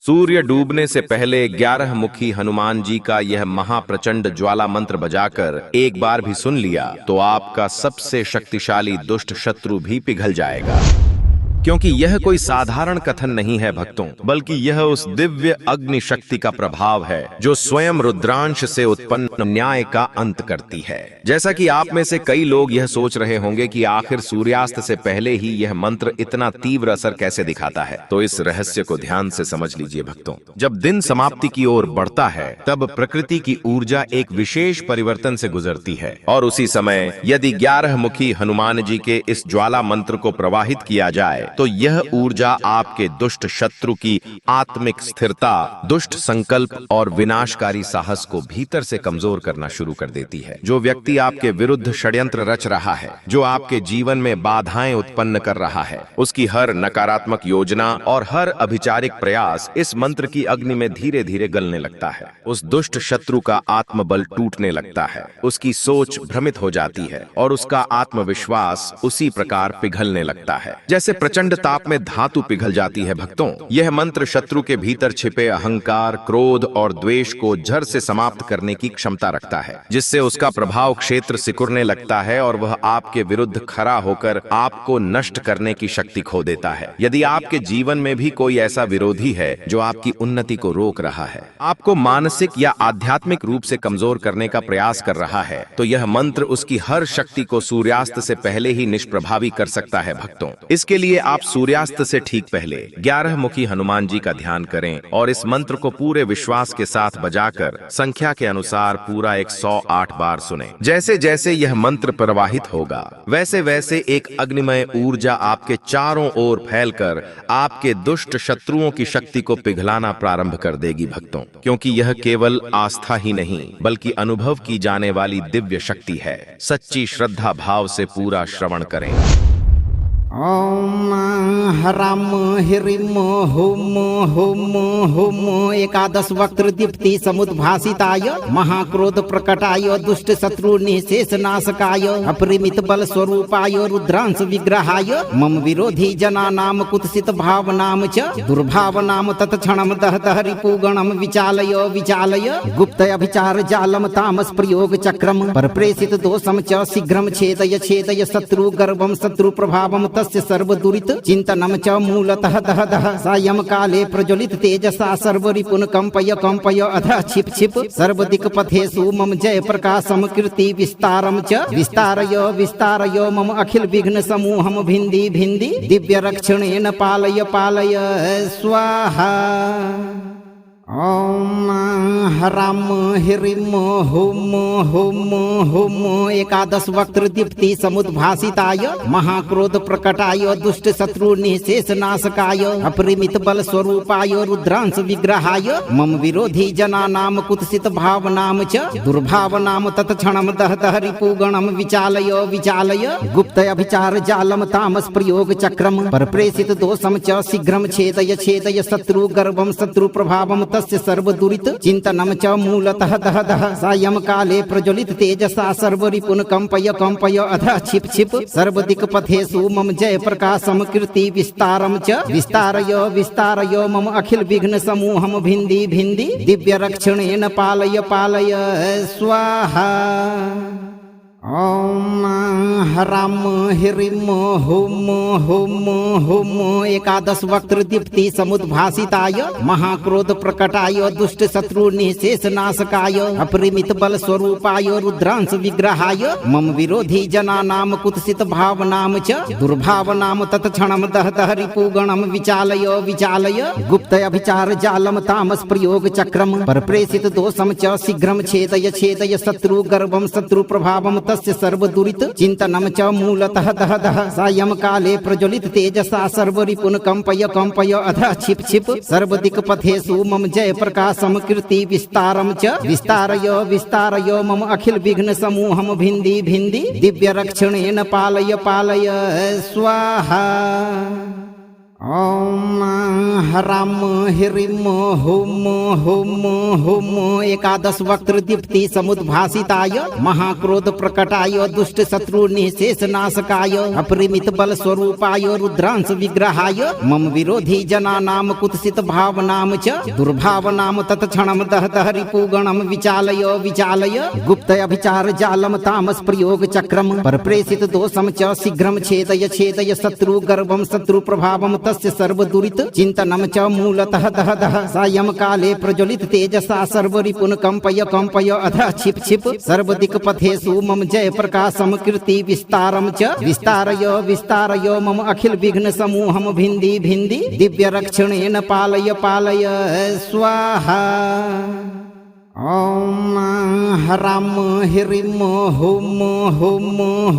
सूर्य डूबने से पहले 11 मुखी हनुमान जी का यह महाप्रचंड ज्वाला मंत्र बजाकर एक बार भी सुन लिया तो आपका सबसे शक्तिशाली दुष्ट शत्रु भी पिघल जाएगा। क्योंकि यह कोई साधारण कथन नहीं है भक्तों, बल्कि यह उस दिव्य अग्नि शक्ति का प्रभाव है जो स्वयं रुद्रांश से उत्पन्न न्याय का अंत करती है। जैसा कि आप में से कई लोग यह सोच रहे होंगे कि आखिर सूर्यास्त से पहले ही यह मंत्र इतना तीव्र असर कैसे दिखाता है, तो इस रहस्य को ध्यान से समझ लीजिए भक्तों। जब दिन समाप्ति की ओर बढ़ता है तब प्रकृति की ऊर्जा एक विशेष परिवर्तन से गुजरती है, और उसी समय यदि 11 मुखी हनुमान जी के इस ज्वाला मंत्र को प्रवाहित किया जाए तो यह ऊर्जा आपके दुष्ट शत्रु की आत्मिक स्थिरता, दुष्ट संकल्प और विनाशकारी साहस को भीतर से कमजोर करना शुरू कर देती है। जो व्यक्ति आपके विरुद्ध षड्यंत्र रच रहा है, जो आपके जीवन में बाधाएं उत्पन्न कर रहा है, उसकी हर नकारात्मक योजना और हर अभिचारिक प्रयास इस मंत्र की अग्नि में धीरे धीरे गलने लगता है। उस दुष्ट शत्रु का आत्मबल टूटने लगता है, उसकी सोच भ्रमित हो जाती है और उसका आत्मविश्वास उसी प्रकार पिघलने लगता है जैसे प्रचंड ताप में धातु पिघल जाती है। भक्तों, यह मंत्र शत्रु के भीतर छिपे अहंकार, क्रोध और द्वेष को जड़ से समाप्त करने की क्षमता रखता है, जिससे उसका प्रभाव क्षेत्र सिकुड़ने लगता है और वह आपके विरुद्ध खड़ा होकर आपको नष्ट करने की शक्ति खो देता है। यदि आपके जीवन में भी कोई ऐसा विरोधी है जो आपकी उन्नति को रोक रहा है, आपको मानसिक या आध्यात्मिक रूप से कमजोर करने का प्रयास कर रहा है, तो यह मंत्र उसकी हर शक्ति को सूर्यास्त से पहले ही निष्प्रभावी कर सकता है। भक्तों, इसके लिए आप सूर्यास्त से ठीक पहले 11 मुखी हनुमान जी का ध्यान करें और इस मंत्र को पूरे विश्वास के साथ बजाकर संख्या के अनुसार पूरा 108 बार सुनें। जैसे जैसे यह मंत्र प्रवाहित होगा, वैसे वैसे एक अग्निमय ऊर्जा आपके चारों ओर फैलकर आपके दुष्ट शत्रुओं की शक्ति को पिघलाना प्रारंभ कर देगी। भक्तों, क्योंकि यह केवल आस्था ही नहीं बल्कि अनुभव की जाने वाली दिव्य शक्ति है। सच्ची श्रद्धा भाव से पूरा श्रवण करें। ओम ह्राम ह्रीम हुम हुम हुम एकादश वक्त्र दीप्ति समुद्भासिताय महाक्रोध प्रकटाय दुष्ट शत्रु निशेष नाशकाय अपरिमित बल स्वरूपाय रुद्रांश विग्रहाय मम विरोधी जनानाम कुत्सित भावनाम च दुर्भावनाम तत्क्षणम दहतः रिपुगणम विचालय विचालय गुप्त अभिचार जालम तामस प्रयोग चक्रम परप्रेषित दोषम च शीघ्रम छेदय छेदय शत्रु गर्भम शत्रु प्रभावम तस्य सर्वदुरित चिंतनम च मूलतः दह दह सायं काले प्रज्वलित तेजसा सर्वरिपुन कंपय कंपय अधः छिप छिप सर्वदिक् पथेषु मम जय प्रकाशम कीर्ति विस्तारम च विस्तारय विस्तारय मम अखिल विघ्न समूहम भिंदी भिंदी दिव्य रक्षणेन पालय पालय स्वाहा। ओम ह्राम ह्रीम हुम हुम हुम एकादश वक्त्र दीप्ति समुद्भासिताय महाक्रोध प्रकटाय दुष्ट शत्रु निशेष नाशकाय अपरिमित बल स्वरूपाय रुद्रांश विग्रहाय मम विरोधी जनानाम कुत्सित भावनाम च दुर्भावनाम तत्क्षणम दहतः रिपुगणम विचालय विचालय गुप्त अभिचार जालम तामस प्रयोग चक्रम परप्रेषित दोषम च शीघ्रम छेदय छेदय शत्रु गर्भम शत्रु प्रभावम तस्य सर्वदुरित चिंतनम च मूलतः दह दह सायं काले प्रज्वलित तेजसा सर्वरिपुन कंपय कंपय अधः छिप छिप सर्वदिक् पथेषु मम जय प्रकाशम कीर्ति विस्तारम च विस्तारय विस्तारय मम अखिल विघ्न समूहम भिंदी भिंदी दिव्य रक्षणेन पालय पालय स्वाहा। ओम ह्राम ह्रीम हुम हुम हुम एकादश वक्त्र दीप्ति समुद्भासिताय महाक्रोध प्रकटाय दुष्ट शत्रु निशेष नाशकाय अपरिमित बल स्वरूपाय रुद्रांश विग्रहाय मम विरोधी जनानाम कुत्सित भावनाम च दुर्भावनाम तत्क्षणम दहतः रिपुगणम विचालय विचालय गुप्त अभिचार जालम तामस प्रयोग चक्रम परप्रेषित दोषम च शीघ्रम छेदय छेदय शत्रु गर्भम शत्रु प्रभावम तस्य सर्वदुरित चिंतनम च मूलतः दह दह सायं काले प्रज्वलित तेजसा सर्वरिपुन कंपय कंपय अधः छिप छिप सर्वदिक् पथेषु मम जय प्रकाशम कीर्ति विस्तारम च विस्तारय विस्तारय मम अखिल विघ्न समूहम भिंदी भिंदी दिव्य रक्षणेन पालय पालय स्वाहा। ॐ ह्रां ह्रीं हुं एकादश वक्त्र दीप्ति समुद्भासिताय महाक्रोध प्रकटाय दुष्ट शत्रु निःशेष नाशकाय अपरिमित बल स्वरूपाय रुद्रांश विग्रहाय मम विरोधी जनानां कुत्सित भावनां च दुर्भावनां तत्क्षणं दहतः रिपुगणं विचालय विचालय गुप्त अभिचार जालम तामस प्रयोग चक्रम परप्रेषित दोषम च शीघ्रं छेदय छेदय शत्रु गर्भं शत्रु प्रभावं तस्य सर्वदुरित चिंतनम च मूलतः दह दह सायं काले प्रज्वलित तेजसा सर्वरिपुन कंपय कंपय अधः छिप छिप सर्वदिक पथेषु मम जय प्रकाशम कीर्ति विस्तारम च विस्तारय विस्तारय मम अखिल विघ्न समूहम भिंदी भिंदी दिव्य रक्षणेन पालय पालय स्वाहा। ॐ ह्रां ह्रीं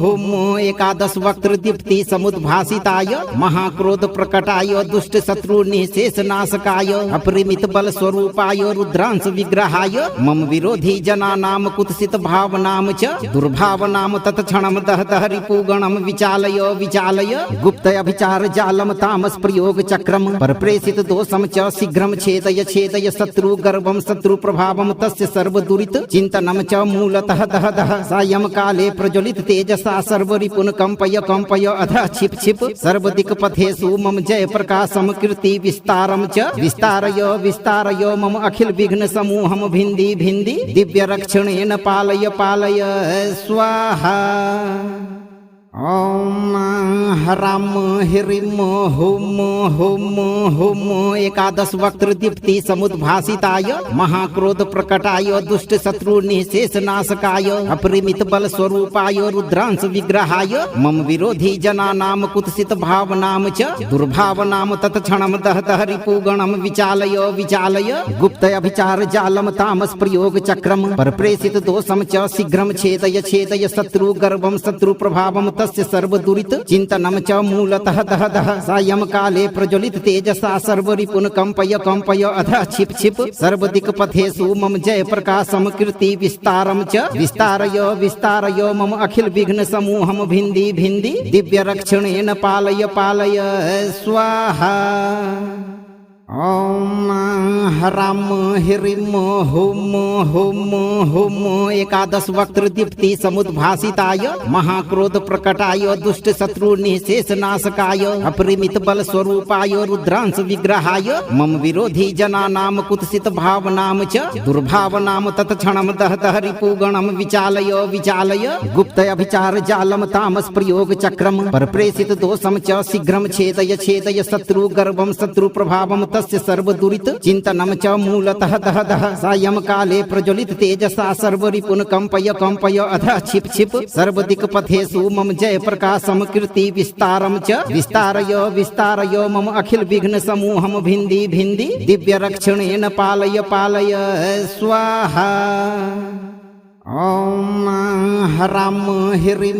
हुं एकादश वक्त्र दीप्ति समुद्भासिताय महाक्रोध प्रकटाय दुष्ट शत्रु निःशेष नाशकाय अपरिमित बल स्वरूपाय रुद्रांश विग्रहाय मम विरोधी जनानां कुत्सित भावनां च दुर्भावनां तत्क्षणं दहतः रिपुगणं विचालय विचालय गुप्त अभिचार जालम तामस प्रयोग चक्रम परप्रेषित दोषम च शीघ्रं छेदय छेदय शत्रु गर्भं शत्रु प्रभावं तस्य सर्वदुरित चिंतनम च मूलतः दह दह सायं काले प्रज्वलित तेजसा सर्वरिपुन कंपय कंपय अधः छिप छिप सर्वदिक पथेषु मम जय प्रकाशम कीर्ति विस्तारम च विस्तारय विस्तारय मम अखिल विघ्न समूहम भिंदी भिंदी दिव्य रक्षणेन पालय पालय स्वाहा। ॐ ह्रां ह्रीं हुं एकादश वक्त्र दीप्ति समुद्भासिताय महाक्रोध प्रकटाय दुष्ट शत्रु निःशेष नाशकाय अपरिमित बल स्वरूपाय रुद्रांश विग्रहाय मम विरोधी जनानां कुत्सित भावनां च दुर्भावनां तत्क्षणं दहतः रिपुगणं विचालय विचालय गुप्त अभिचार जालम तामस प्रयोग चक्रम परप्रेषित दोषम च शीघ्रं छेदय छेदय शत्रु गर्भं शत्रु प्रभावं तस्य सर्वदुरित चिंतनम च मूलतः दह दह सायं काले प्रज्वलित तेजसा सर्वरिपुन कंपय कंपय अधः छिप छिप सर्वदिक पथेषु मम जय प्रकाशम कीर्ति विस्तारम च विस्तारय विस्तारय मम अखिल विघ्न समूहम भिंदी भिंदी दिव्य रक्षणेन पालय पालय स्वाहा। ॐ ह्रां ह्रीं हुं एकादश वक्त्र दीप्ति समुद्भासिताय महाक्रोध प्रकटाय दुष्ट शत्रु निःशेष नाशकाय अपरिमित बल स्वरूपाय रुद्रांश विग्रहाय मम विरोधी जनानां कुत्सित भावनां च दुर्भावनां तत्क्षणं दहतः रिपुगणं विचालय विचालय गुप्त अभिचार जालम तामस प्रयोग चक्रम परप्रेषित दोषम च शीघ्रं छेदय छेदय शत्रु गर्भं शत्रु प्रभावं तस्य सर्वदुरित चिंतनम च मूलतः दह दह सायं काले प्रज्वलित तेजसा सर्वरिपुन कंपय कंपय अधः छिप छिप सर्वदिक पथेषु मम जय प्रकाशम कीर्ति विस्तारम च विस्तारय विस्तारय मम अखिल विघ्न समूहम भिंदी भिंदी दिव्य रक्षणेन पालय पालय स्वाहा। ॐ ह्रां ह्रीं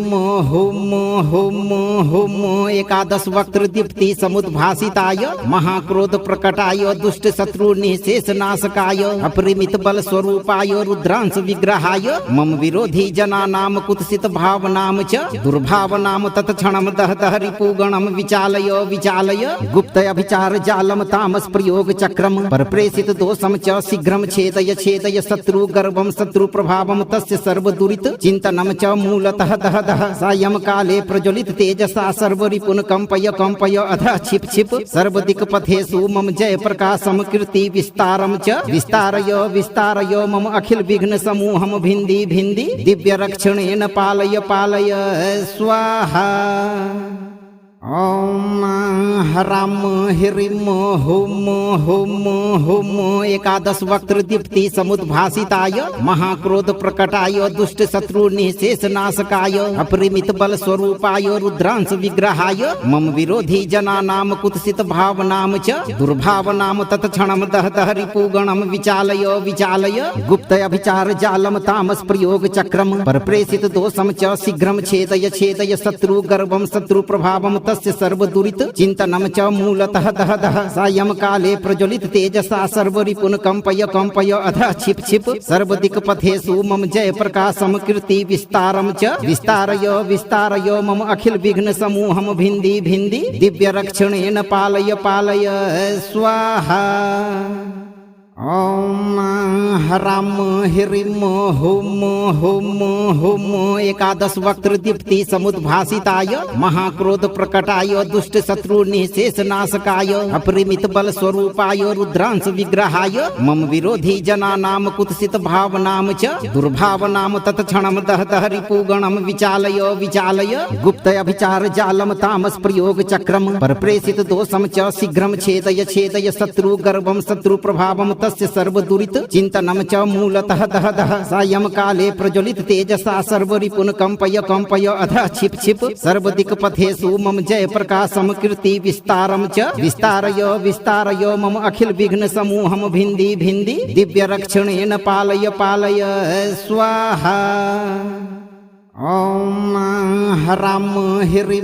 हुं एकादश वक्त्र दीप्ति समुद्भासिताय महाक्रोध प्रकटाय दुष्ट शत्रु निःशेष नाशकाय अपरिमित बल स्वरूपाय रुद्रांश विग्रहाय मम विरोधी जनानां कुत्सित भावनां च दुर्भावनां तत्क्षणं दहतः रिपुगणं विचालय विचालय गुप्त अभिचार जालम तामस प्रयोग चक्रम परप्रेषित दोषम च शीघ्रं छेदय छेदय शत्रु गर्भं शत्रु प्रभावं तस्य सर्वदुरित चिंतनम च मूलतः दह दह सायं काले प्रज्वलित तेजसा सर्वरिपुन कंपय कंपय अधः छिप छिप सर्वदिक पथेषु मम जय प्रकाशम कीर्ति विस्तारम च विस्तारय विस्तारय मम अखिल विघ्न समूहम भिंदी भिंदी दिव्य रक्षणेन पालय पालय स्वाहा। ॐ ह्रां ह्रीं हुं एकादश वक्त्र दीप्ति समुद्भासिताय महाक्रोध प्रकटाय दुष्ट शत्रु निःशेष नाशकाय अपरिमित बल स्वरूपाय रुद्रांश विग्रहाय मम विरोधी जनानां कुत्सित भावनां च दुर्भावनां तत्क्षणं दहतः रिपुगणं विचालय विचालय गुप्त अभिचार जालम तामस प्रयोग चक्रम परप्रेषित दोषम च शीघ्रं छेदय छेदय शत्रु गर्भं शत्रु प्रभावं तस्य सर्वदुरित चिन्तनं च मूलतः दह दह सायं काले प्रज्वलित तेजसा सर्वरिपुन कंपय कंपय अधः क्षिप क्षिप सर्वदिक्पथेषु मम जय प्रकाशम कीर्ति विस्तारम च विस्तारय मम अखिल विघ्न समूहम भिन्दी भिन्दी दिव्य रक्षणेन पालय पालय स्वाहा। ओम ह्रां ह्रीं हुं एकादश वक्त्र दीप्ति समुद्भासिताय महाक्रोध प्रकटाय दुष्ट शत्रु निशेष नाशकाय अपरिमित बल स्वरूपाय रुद्रांश विग्रहाय मम विरोधी जनानां कुत्सित भावनां च दुर्भावनां तत्क्षणं दह दह रिपुगणं विचालय विचालय गुप्त अभिचार जालम तामस प्रयोग चक्रम परप्रेषित दोषम च शीघ्रं छेदय छेदय शत्रु गर्भं शत्रु प्रभावं तस्य सर्वदुरित चिन्तनं च मूलतः दह दह सायं काले प्रज्वलित तेजसा सर्वरिपुन कंपय कंपय अधः क्षिप क्षिप सर्वदिक्पथेषु मम जय प्रकाशम कीर्ति विस्तारम च विस्तारय मम अखिल विघ्न समूहम भिन्दी भिन्दी दिव्य रक्षणेन पालय पालय स्वाहा। ओम ह्रां ह्रीं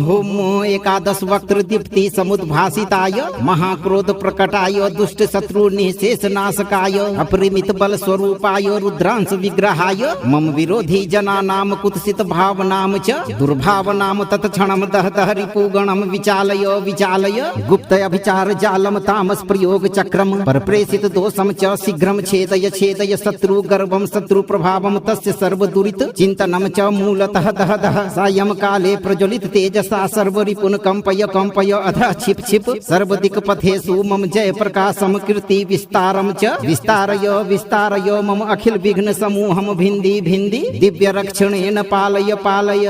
हुं एकादश वक्त्र दीप्ति समुद्भासिताय महाक्रोध प्रकटाय दुष्ट शत्रु निशेष नाशकाय अपरिमित बल स्वरूपाय रुद्रांश विग्रहाय मम विरोधी जनानां कुत्सित भावनां च दुर्भावनां तत्क्षणं दह दह रिपुगणं विचालय विचालय गुप्त अभिचार जालम तामस प्रयोग चक्रम परप्रेषित दोषम च शीघ्रं छेदय छेदय शत्रु गर्भं शत्रु प्रभावं तस्य सर्वदुरित चिन्तनं च मूलतः दह दह सायं काले प्रज्वलित तेजसा सर्वरिपुन कंपय कंपय अधः क्षिप क्षिप सर्वदिक्पथेषु मम जय प्रकाशम कीर्ति विस्तारम च विस्तारय मम अखिल विघ्न समूहम भिन्दी भिन्दी दिव्य रक्षणेन पालय पालय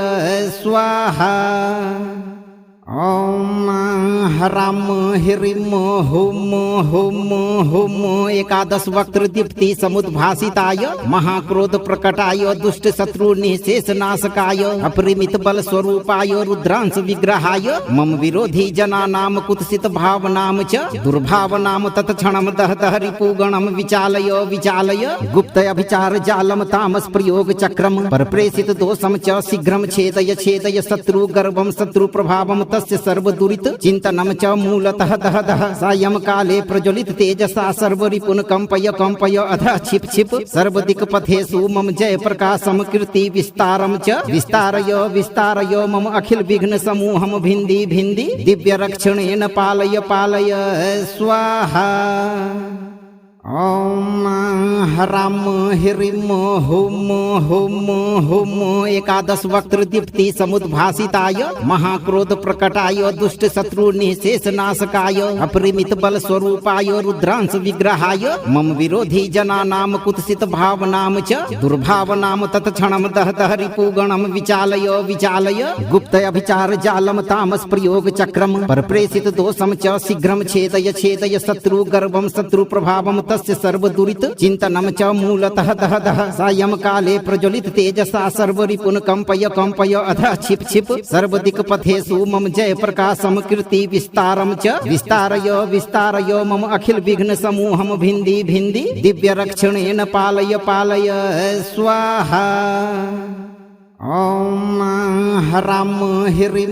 स्वाहा। ओम ह्रां ह्रीं हुं एकादश वक्त्र दीप्ति समुद्भासिताय महाक्रोध प्रकटाय दुष्ट शत्रु निशेष नाशकाय अपरिमित बल स्वरूपाय रुद्रांश विग्रहाय मम विरोधी जनानां कुत्सित भावनां च दुर्भावनां तत्क्षणं दह दह रिपुगणं विचालय विचालय गुप्त अभिचार जालम तामस प्रयोग चक्रम परप्रेषित दोषम च शीघ्रं छेदय छेदय शत्रु गर्भं शत्रु प्रभावं तस्य सर्वदुरित चिन्तनं च मूलतः दह दह सायं काले प्रज्वलित तेजसा सर्वरिपुन कंपय कंपय अधः क्षिप क्षिप सर्वदिक्पथेषु मम जय प्रकाशम कीर्ति विस्तारम च विस्तारय मम अखिल विघ्न समूहम भिन्दी भिन्दी दिव्य रक्षणेन पालय पालय स्वाहा। ओम ह्रां ह्रीं हुं एकादश वक्त्र दीप्ति समुद्भासिताय महाक्रोध प्रकटाय दुष्ट शत्रु निशेष नाशकाय अपरिमित बल स्वरूपाय रुद्रांश विग्रहाय मम विरोधी जनानां कुत्सित भावनां च दुर्भावनां तत्क्षणं दह दह रिपुगणं विचालय विचालय गुप्त अभिचार जालम तामस प्रयोग चक्रम परप्रेषित दोषम च शीघ्रं छेदय छेदय शत्रु गर्भं शत्रु प्रभावं तस्य सर्वदुरित चिन्तनं च मूलतः दह दह सायं काले प्रज्वलित तेजसा सर्वरिपुन कंपय कंपय अधः क्षिप क्षिप सर्वदिक्पथेषु मम जय प्रकाशम कीर्ति विस्तारम च विस्तारय मम अखिल विघ्न समूहम भिन्दी भिन्दी दिव्य रक्षणेन पालय पालय स्वाहा। ओम ह्रां ह्रीं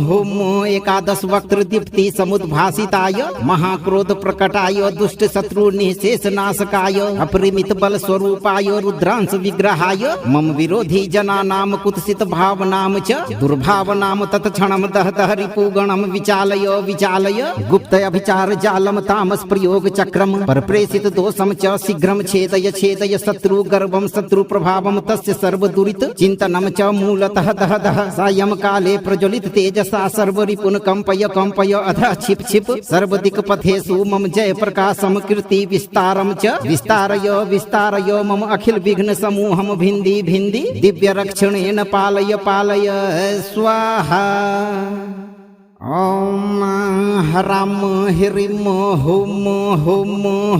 हुं एकादश वक्त्र दीप्ति समुद्भासिताय महाक्रोध प्रकटाय दुष्ट शत्रु निशेष नाशकाय अपरिमित बल स्वरूपाय रुद्रांश विग्रहाय मम विरोधी जनानां कुत्सित भावनां च दुर्भावनां तत्क्षणं दह दह रिपुगणं विचालय विचालय गुप्त अभिचार जालम तामस प्रयोग चक्रम परप्रेषित दोषम च शीघ्रं छेदय छेदय शत्रु गर्भं शत्रु प्रभावं तस्य सर्वदुरित चिन्तनं च मूलतः दह दह सायं काले प्रज्वलित तेजसा सर्वरिपुन कंपय कंपय अधः क्षिप क्षिप सर्वदिक्पथेषु मम जय प्रकाशम कीर्ति विस्तारम च विस्तारय मम अखिल विघ्न समूहम भिन्दी भिन्दी दिव्य रक्षणेन पालय पालय स्वाहा। ॐ ह्रां ह्रीं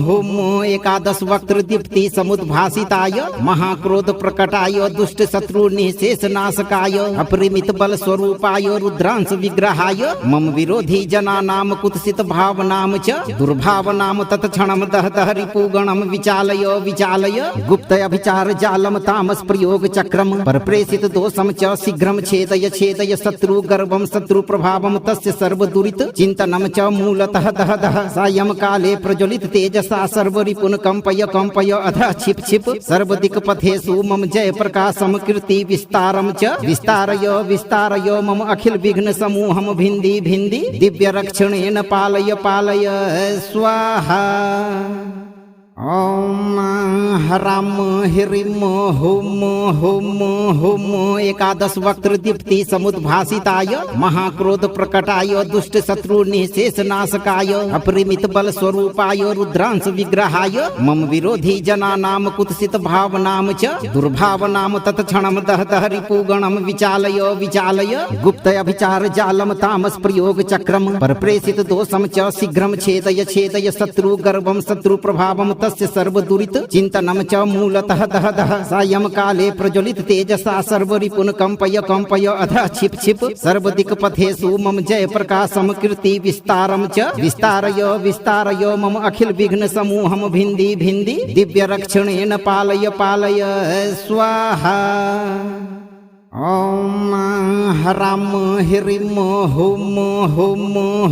हुं एकादश वक्त्र दीप्ति समुद्भासिताय महाक्रोध प्रकटाय दुष्ट शत्रु निशेष नाशकाय अपरिमित बल स्वरूपाय रुद्रांश विग्रहाय मम विरोधी जनानां कुत्सित भावनां च दुर्भावनां तत्क्षणं दहतः रिपुगणं विचालय विचालय गुप्त अभिचार जालम तामस प्रयोग चक्रम परप्रेषित दोषम च शीघ्रं छेदय छेदय शत्रु गर्भं शत्रु प्रभावं तस्य सर्वदुरित चिंतनम च मूलतः दह दह सायं काले प्रज्वलित तेजसा सर्वरिपुन कंपय कंपय अधः छिप छिप सर्वदिक पथेषु मम जय प्रकाशम कीर्ति विस्तारम च विस्तारय विस्तारय मम अखिल विघ्न समूहम भिंदी भिंदी दिव्य रक्षणेन पालय पालय स्वाहा। ॐ ह्रां ह्रीं हुं एकादश वक्त्र दीप्ति समुद्भासिताय महाक्रोध प्रकटाय दुष्ट शत्रु निशेष नाशकाय अपरिमित बल स्वरूपाय रुद्रांश विग्रहाय मम विरोधी जनानां कुत्सित भावनां च दुर्भावनां तत्क्षणं दहतः रिपुगणं विचालय विचालय गुप्त अभिचार जालम तामस प्रयोग चक्रम परप्रेषित दोषम च शीघ्रं छेदय छेदय शत्रु गर्भं शत्रु प्रभावं तस्य सर्वदुरित चिंतनम च मूलतः दह दह सायं काले प्रज्वलित तेजसा सर्वरिपुन कंपय कंपय अधः छिप छिप सर्वदिक पथेषु मम जय प्रकाशम कीर्ति विस्तारम च विस्तारय विस्तारय मम अखिल विघ्न समूहम भिंदी भिंदी दिव्य रक्षणेन पालय पालय स्वाहा। ॐ ह्रां ह्रीं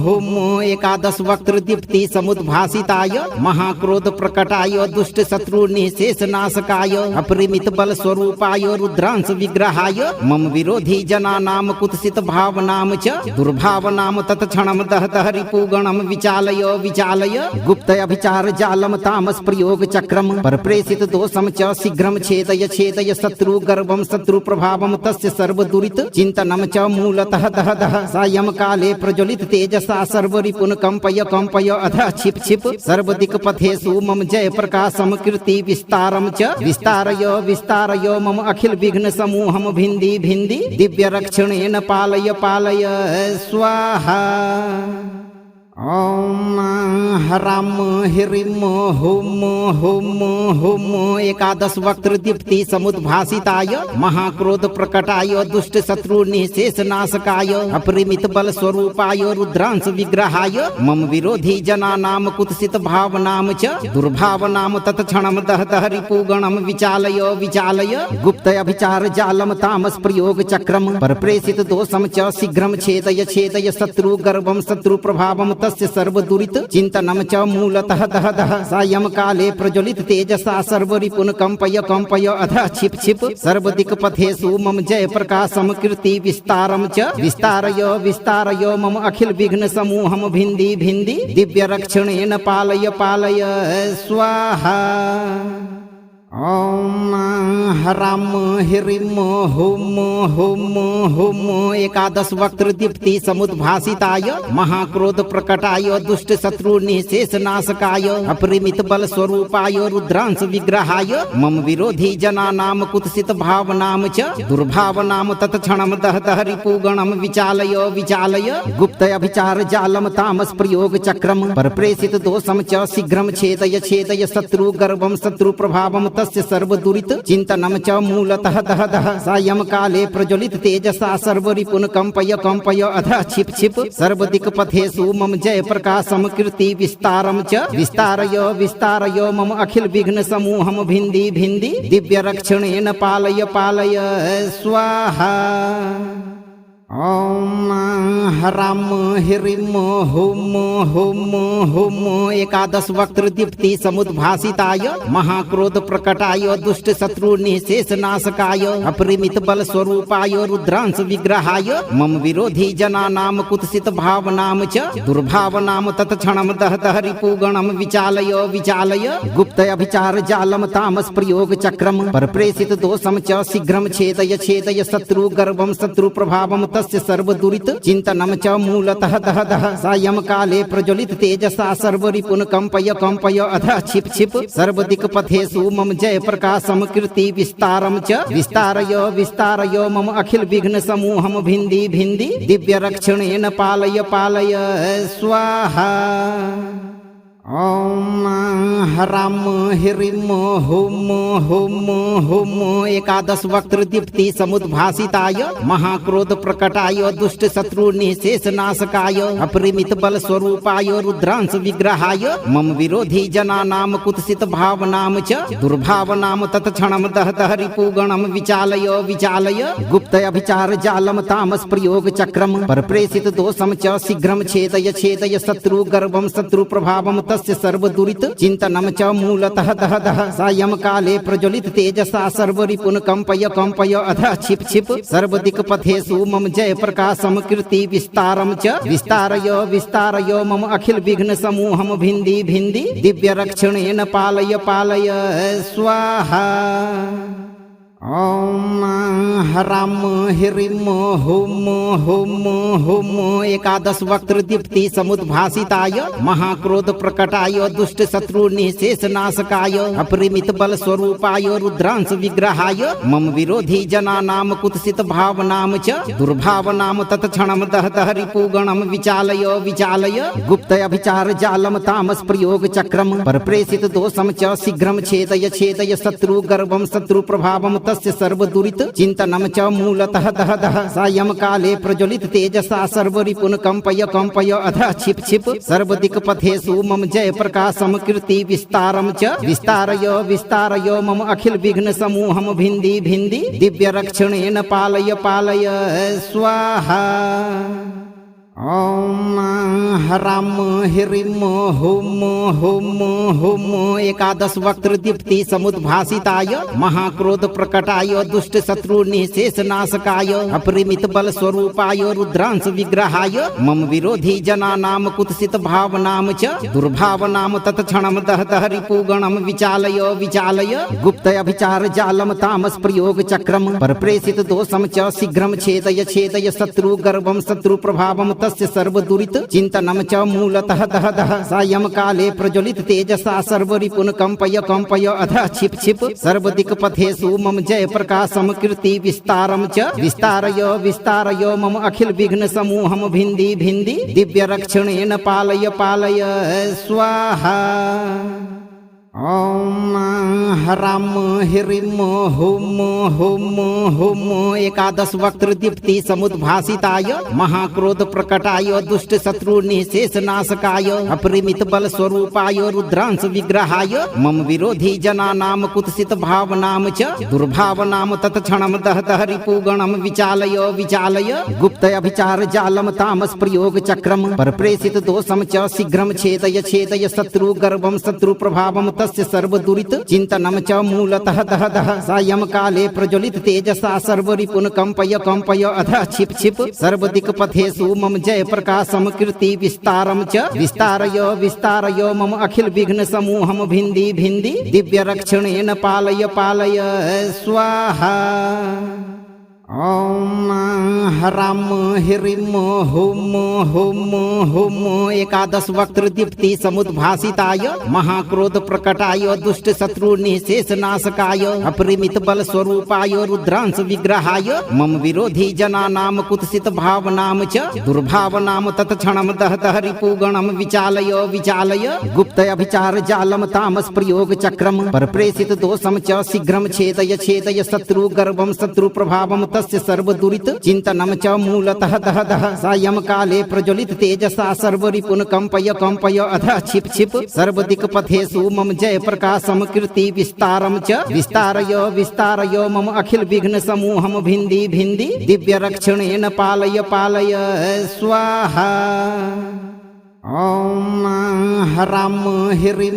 हुं एकादश वक्त्र दीप्ति समुद्भासिताय महाक्रोध प्रकटाय दुष्ट शत्रु निशेष नाशकाय अपरिमित बल स्वरूपाय रुद्रांश विग्रहाय मम विरोधी जनानां कुत्सित भावनां च दुर्भावनां तत्क्षणं दहतः रिपुगणं विचालय विचालय गुप्त अभिचार जालम तामस प्रयोग चक्रम परप्रेषित दोषम च शीघ्रं छेदय छेदय शत्रु गर्भं शत्रु प्रभावं तस्य सर्वदुरित चिंतनम च मूलतः दह दह सायं काले प्रज्वलित तेजसा सर्वरिपुन कंपय कंपय अधः छिप छिप सर्वदिक पथेषु मम जय प्रकाशम कीर्ति विस्तारम च विस्तारय विस्तारय मम अखिल विघ्न समूहम भिंदी भिंदी दिव्य रक्षणेन पालय पालय स्वाहा। ॐ ह्रां ह्रीं हुं एकादश वक्त्र दीप्ति समुद्भासिताय महाक्रोध प्रकटाय दुष्ट शत्रु निशेष नाशकाय अपरिमित बल स्वरूपाय रुद्रांश विग्रहाय मम विरोधी जनानां कुत्सित भावनां च दुर्भावनां तत्क्षणं दहतः रिपुगणं विचालय विचालय गुप्त अभिचार जालम तामस प्रयोग चक्रम परप्रेषित दोषम च शीघ्रं छेदय छेदय शत्रु गर्भं शत्रु प्रभावं तस्य सर्वदुरित चिंतनम च मूलतः दह दह सायं काले प्रज्वलित तेजसा सर्वरिपुन कंपय कंपय अधः छिप छिप सर्वदिक पथेषु मम जय प्रकाशम कीर्ति विस्तारम च विस्तारय विस्तारय मम अखिल विघ्न समूहम भिंदी भिंदी दिव्य रक्षणेन पालय पालय स्वाहा। ॐ ह्रां ह्रीं हुं एकादश वक्त्र दीप्ति समुद्भासिताय महाक्रोध प्रकटाय दुष्ट शत्रु निशेष नाशकाय अपरिमित बल स्वरूपाय रुद्रांश विग्रहाय मम विरोधी जनानां कुत्सित भावनां च दुर्भावनां तत्क्षणं दहतः रिपुगणं विचालय विचालय गुप्त अभिचार जालम तामस प्रयोग चक्रम परप्रेषित दोषम च शीघ्रं छेदय छेदय शत्रु गर्भं शत्रु प्रभावं तस्य सर्वदुरित चिंतनम च मूलतः दह दह सायं काले प्रज्वलित तेजसा सर्वरिपुन कंपय कंपय अधः छिप छिप सर्वदिक पथेषु मम जय प्रकाशम कीर्ति विस्तारम च विस्तारय विस्तारय मम अखिल विघ्न समूहम भिंदी भिंदी दिव्य रक्षणेन पालय पालय स्वाहा। ॐ ह्रां ह्रीं हुं एकादश वक्त्र दीप्ति समुद्भासिताय महाक्रोध प्रकटाय दुष्ट शत्रु निशेष नाशकाय अपरिमित बल स्वरूपाय रुद्रांश विग्रहाय मम विरोधी जनानां कुत्सित भावनां च दुर्भावनां तत्क्षणं दहतः रिपुगणं विचालय विचालय गुप्त अभिचार जालम तामस प्रयोग चक्रम परप्रेषित दोषम च शीघ्रं छेदय छेदय शत्रु गर्भं शत्रु प्रभावं तस्य सर्वदुरित चिन्तनं च मूलतः दह दह सायं काले प्रज्वलित तेजसा सर्वरिपुन कंपय कंपय अधः छिप छिप सर्वदिक्पथेषु मम जय प्रकाशम कीर्ति विस्तारं च विस्तारय मम अखिल विघ्न समूहम भिन्दी भिन्दी दिव्य रक्षणेन पालय पालय स्वाहा। ओम ह्रां ह्रीं हुं एकादश वक्त्र दीप्ति समुद्भासिताय महाक्रोध प्रकटाय दुष्ट शत्रु निशेष नाशकाय अपरिमित बल स्वरूपाय रुद्रांश विग्रहाय मम विरोधी जनानां कुत्सित भावनां च दुर्भावनां तत्क्षणं दह दह रिपुगणं विचालय गुप्त अभिचार जालम तामस प्रयोग चक्रम परप्रेषित दोषम च शीघ्रं छेदय शत्रु गर्भं शत्रु प्रभावं तस्य सर्वदुरित चिन्तनं च मूलतः दह दह सायं काले प्रज्वलित तेजसा सर्वरिपुन कंपय अधः छिप छिप सर्वदिक्पथेषु मम जय प्रकाशम कीर्ति विस्तारं च विस्तारय मम अखिल विघ्न समूहम भिन्दी भिन्दी दिव्य रक्षणेन पालय पालय स्वाहा। ओम ह्रां ह्रीं हुं एकादश वक्त्र दीप्ति समुद्भासिताय महाक्रोध प्रकटाय दुष्ट शत्रु निशेष नाशकाय अपरिमित बल स्वरूपाय रुद्रांश विग्रहाय मम विरोधी जनानां कुत्सित भावनां च दुर्भावनां तत्क्षणं दह दह रिपुगणं विचालय गुप्त अभिचार जालम तामस प्रयोग चक्रम परप्रेषित दोषम च शीघ्रं छेदय शत्रु गर्भं शत्रु प्रभावं तस्य सर्वदुरित चिन्तनं च मूलतः दह दह सायं काले प्रज्वलित तेजसा सर्वरिपुन कंपय अधः छिप छिप सर्वदिक्पथेषु मम जय प्रकाशम कीर्ति विस्तारं च विस्तारय मम अखिल विघ्न समूहम भिन्दी भिन्दी दिव्य रक्षणेन पालय पालय स्वाहा। ओम ह्रां ह्रीं हुं एकादश वक्त्र दीप्ति समुद्भासिताय महाक्रोध प्रकटाय दुष्ट शत्रु निशेष नाशकाय अपरिमित बल स्वरूपाय रुद्रांश विग्रहाय मम विरोधी जनानां कुत्सित भावनां च दुर्भावनां तत्क्षणं दह दह रिपुगणं विचालय गुप्त अभिचार जालम तामस प्रयोग चक्रम परप्रेषित दोषम च शीघ्रं छेदय शत्रु गर्भं शत्रु प्रभावं तस्य सर्वदुरित चिन्तनं च मूलतः दह दह सायं काले प्रज्वलित तेजसा सर्वरिपुन कंपय अधः छिप छिप सर्वदिक्पथेषु मम जय प्रकाशम कीर्ति विस्तारं च विस्तारय मम अखिल विघ्न समूहम भिन्दी भिन्दी दिव्य रक्षणेन पालय पालय स्वाहा। ओम ह्रां ह्रीं हुं एकादश वक्त्र दीप्ति समुद्भासिताय महाक्रोध प्रकटाय दुष्ट शत्रु निशेष नाशकाय अपरिमित बल स्वरूपाय रुद्रांश विग्रहाय मम विरोधी जनानां कुत्सित भावनां च दुर्भावनां तत्क्षणं दह दह रिपुगणं विचालय गुप्त अभिचार जालम तामस प्रयोग चक्रम परप्रेषित दोषम च शीघ्रं छेदय शत्रु गर्भं शत्रु प्रभावं तस्य सर्वदुरित चिन्तनं च मूलतः दह दह सायं काले प्रज्वलित तेजसा सर्वरिपुन कंपय अधः छिप छिप सर्वदिक्पथेषु मम जय प्रकाशम कीर्ति विस्तारं च विस्तारय मम अखिल विघ्न समूहम भिन्दी भिन्दी दिव्य रक्षणेन पालय पालय स्वाहा। ओम ह्रां ह्रीं हुं एकादश वक्त्र दीप्ति समुद्भासिताय महाक्रोध प्रकटाय दुष्ट शत्रु निशेष नाशकाय अपरिमित बल स्वरूपाय रुद्रांश विग्रहाय मम विरोधी जनानां कुत्सित भावनां च दुर्भावनां तत्क्षणं दह दह रिपुगणं विचालय गुप्त अभिचार जालम तामस प्रयोग चक्रम परप्रेषित दोषम च शीघ्रं छेदय शत्रु गर्भं शत्रु प्रभावं तस्य सर्वदुरित चिन्तनं च मूलतः दह दह सायं काले प्रज्वलित तेजसा सर्वरिपुन कंपय अधः छिप छिप सर्वदिक्पथेषु मम जय प्रकाशम कीर्ति विस्तारं च विस्तारय मम अखिल विघ्न समूहम भिन्दी भिन्दी दिव्य रक्षणेन पालय पालय स्वाहा। ओम हराम ह्रीं